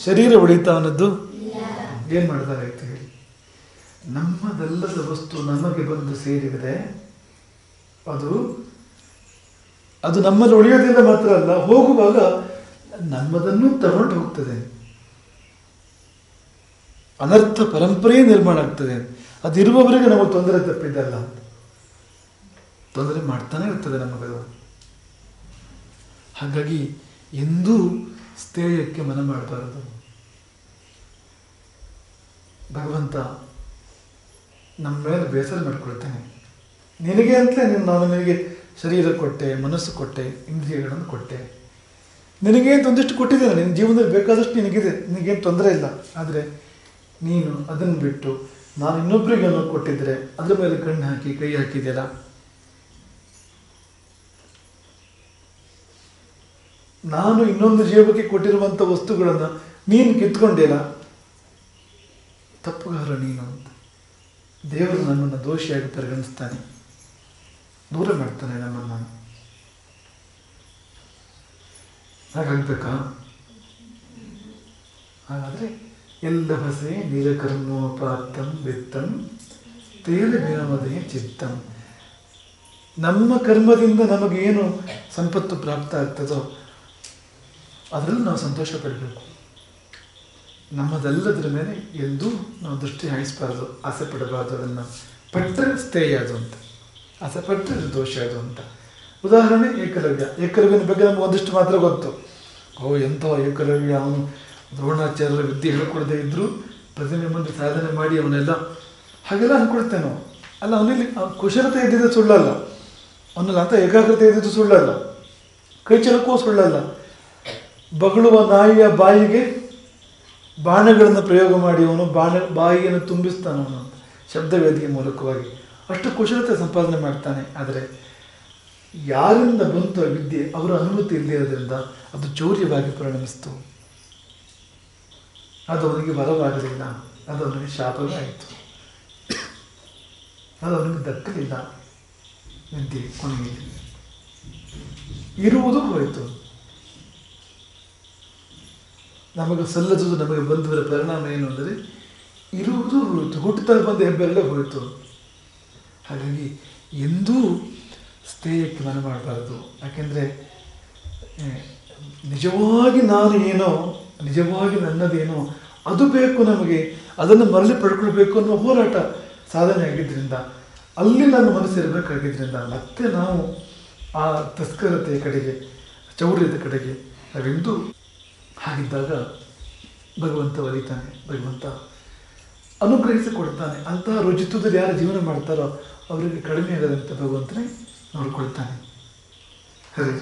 ಶರೀರ ಉಳಿತ ಅವನದ್ದು? ಏನ್ ಮಾಡಿದಾರಾಯ್ತು ಹೇಳಿ? ನಮ್ಮದಲ್ಲದ ವಸ್ತು ನಮಗೆ ಬಂದು ಸೇರಿದರೆ ಅದು ನಮ್ಮಲ್ಲಿ ಉಳಿಯೋದಿಲ್ಲ ಮಾತ್ರ ಅಲ್ಲ, ಹೋಗುವಾಗ ನಮ್ಮದನ್ನು ತಗೊಂಡು ಹೋಗ್ತದೆ. ಅನರ್ಥ ಪರಂಪರೆಯೇ ನಿರ್ಮಾಣ ಆಗ್ತದೆ. ಅದಿರುವವರೆಗೆ ನಮಗೆ ತೊಂದರೆ ತಪ್ಪಿದ್ದಲ್ಲ, ತೊಂದರೆ ಮಾಡ್ತಾನೆ ಇರ್ತದೆ ನಮಗದು. ಹಾಗಾಗಿ ಎಂದೂ ಸ್ಥೇಯಕ್ಕೆ ಮನ ಮಾಡಬಾರದು. ಭಗವಂತ ನಮ್ಮ ಮೇಲೆ ಬೇಸರ ಮಾಡಿಕೊಳ್ತಾನೆ. ನಿನಗೆ ಅಂತಲೇ ನಾನು ನಿನಗೆ ಶರೀರ ಕೊಟ್ಟೆ, ಮನಸ್ಸು ಕೊಟ್ಟೆ, ಇಂದ್ರಿಯಗಳನ್ನು ಕೊಟ್ಟೆ, ನಿನಗೇನು ಒಂದಿಷ್ಟು ಕೊಟ್ಟಿದ್ದೇನೆ, ನಿನ್ನ ಜೀವನದಲ್ಲಿ ಬೇಕಾದಷ್ಟು ನಿನಗಿದೆ, ನಿನಗೇನು ತೊಂದರೆ ಇಲ್ಲ. ಆದರೆ ನೀನು ಅದನ್ನು ಬಿಟ್ಟು ನಾನು ಇನ್ನೊಬ್ಬರಿಗೆ ಅನ್ನೋ ಕೊಟ್ಟಿದ್ರೆ ಅದ್ರ ಮೇಲೆ ಕಣ್ಣು ಹಾಕಿ ಕೈ ಹಾಕಿದೆಯಲ್ಲ. ನಾನು ಇನ್ನೊಂದು ಜೀವಕ್ಕೆ ಕೊಟ್ಟಿರುವಂಥ ವಸ್ತುಗಳನ್ನು ನೀನು ಕಿತ್ಕೊಂಡಿಲ್ಲ, ತಪ್ಪುಗಾರ ನೀನು ಅಂತ ದೇವರು ನಮ್ಮನ್ನು ದೋಷಿಯಾಗಿ ಪರಿಗಣಿಸ್ತಾನೆ, ದೂರ ಮಾಡ್ತಾನೆ ನಮ್ಮನ್ನು. ಹಾಗಾಗ್ಬೇಕಾ? ಹಾಗಾದರೆ ಎಲ್ಲ ಹೊಸೆ ನಿರಕರ್ಮೋಪಾತ್ತಂ ವಿತ್ತಂ ತೇಲ ವಿನೋದಯ ಚಿತ್ತಂ. ನಮ್ಮ ಕರ್ಮದಿಂದ ನಮಗೇನು ಸಂಪತ್ತು ಪ್ರಾಪ್ತ ಆಗ್ತದೋ ಅದರಲ್ಲಿ ನಾವು ಸಂತೋಷ ಪಡಬೇಕು. ನಮ್ಮದೆಲ್ಲದರ ಮೇಲೆ ಎಂದೂ ನಾವು ದೃಷ್ಟಿ ಹಾಯಿಸಬಾರ್ದು, ಆಸೆ ಪಡಬಾರ್ದು. ಅದನ್ನು ಪಟ್ಟರೆ ಸ್ಥೇಯ ಅದು ಅಂತ, ಆಸೆ ಪಟ್ಟರೆ ದೋಷ ಅದು ಅಂತ. ಉದಾಹರಣೆ ಏಕಲವ್ಯನ ಬಗ್ಗೆ ನಮ್ಗೆ ಒಂದಿಷ್ಟು ಮಾತ್ರ ಗೊತ್ತು. ಎಂಥ ಏಕಲವ್ಯ, ಅವನು ದ್ರೋಣಾಚಾರ್ಯರ ವಿದ್ಯೆ ಹೇಳ್ಕೊಡದೆ ಇದ್ದರೂ ಪ್ರತಿಮೆ ಮುಂದೆ ಸಾಧನೆ ಮಾಡಿ ಅವನೆಲ್ಲ ಹಾಗೆಲ್ಲ ಅಂದ್ಕೊಳ್ತೇವೆ ನಾವು. ಅಲ್ಲ, ಅವನಲ್ಲಿ ಕುಶಲತೆ ಇದ್ದಿದ್ದು ಸುಳ್ಳಲ್ಲ, ಅವನಲ್ಲಿ ಅಂತ ಏಕಾಗ್ರತೆ ಇದ್ದಿದ್ದು ಸುಳ್ಳಲ್ಲ, ಕೈಚಲಕ್ಕೂ ಸುಳ್ಳಲ್ಲ. ಬಗಳುವ ನಾಯಿಯ ಬಾಯಿಗೆ ಬಾಣಗಳನ್ನು ಪ್ರಯೋಗ ಮಾಡಿ ಅವನು ಬಾಯಿಯನ್ನು ತುಂಬಿಸ್ತಾನವನು ಅಂತ ಶಬ್ದವೇದಿಕೆ ಮೂಲಕವಾಗಿ ಅಷ್ಟು ಕುಶಲತೆ ಸಂಪಾದನೆ ಮಾಡ್ತಾನೆ. ಆದರೆ ಯಾರಿಂದ ಬಂತು ಆ ವಿದ್ಯೆ ಅವರ ಅನುಮತಿ ಇಲ್ಲದಿರೋದ್ರಿಂದ ಅದು ಚೌರ್ಯವಾಗಿ ಪರಿಣಮಿಸ್ತು. ಅದು ಅವನಿಗೆ ವರವಾಗಲಿಲ್ಲ, ಅದು ಅವನಿಗೆ ಶಾಪವೇ ಆಯಿತು, ಅದು ಅವನಿಗೆ ದಕ್ಕಲಿಲ್ಲ. ವಿದ್ಯೆ ಕೊನೆಗೆ ಇರುವುದು ಹೋಯಿತು. ನಮಗೆ ಸಲ್ಲದುದು ನಮಗೆ ಬಂದವರ ಪರಿಣಾಮ ಏನು ಅಂದರೆ ಇರುವುದು ಹೋಯಿತು, ಹುಟ್ಟುತ್ತಾ ಬಂದ ಹೆಬ್ಬೆರಳೆ ಹೋಯಿತು. ಹಾಗಾಗಿ ಎಂದೂ ಸ್ಥೇಯಕ್ಕೆ ಮನ ಮಾಡಬಾರದು. ಯಾಕೆಂದರೆ ನಿಜವಾಗಿ ನಾನು ಏನೋ, ನಿಜವಾಗಿ ನನ್ನದೇನೋ ಅದು ಬೇಕು ನಮಗೆ, ಅದನ್ನು ಮರಳಿ ಪಡ್ಕೊಳ್ಬೇಕು ಅನ್ನೋ ಹೋರಾಟ ಸಾಧನೆ ಆಗಿದ್ದರಿಂದ, ಅಲ್ಲಿ ನನ್ನ ಮನಸ್ಸಿರಬೇಕಾಗಿದ್ದರಿಂದ ಮತ್ತೆ ನಾವು ಆ ತಸ್ಕರತೆಯ ಕಡೆಗೆ, ಚೌರ್ಯದ ಕಡೆಗೆ ನಾವೆಂದೂ ಹಾಗಿದ್ದಾಗ ಭಗವಂತ ಒಲಿತಾನೆ, ಭಗವಂತ ಅನುಗ್ರಹಿಸಿಕೊಡ್ತಾನೆ. ಅಂತಹ ರುಚಿತದಲ್ಲಿ ಯಾರು ಜೀವನ ಮಾಡ್ತಾರೋ ಅವರಿಗೆ ಕಡಿಮೆ ಆಗದಂತೆ ಭಗವಂತನೇ ನೋಡಿಕೊಳ್ತಾನೆ. ಹರಿ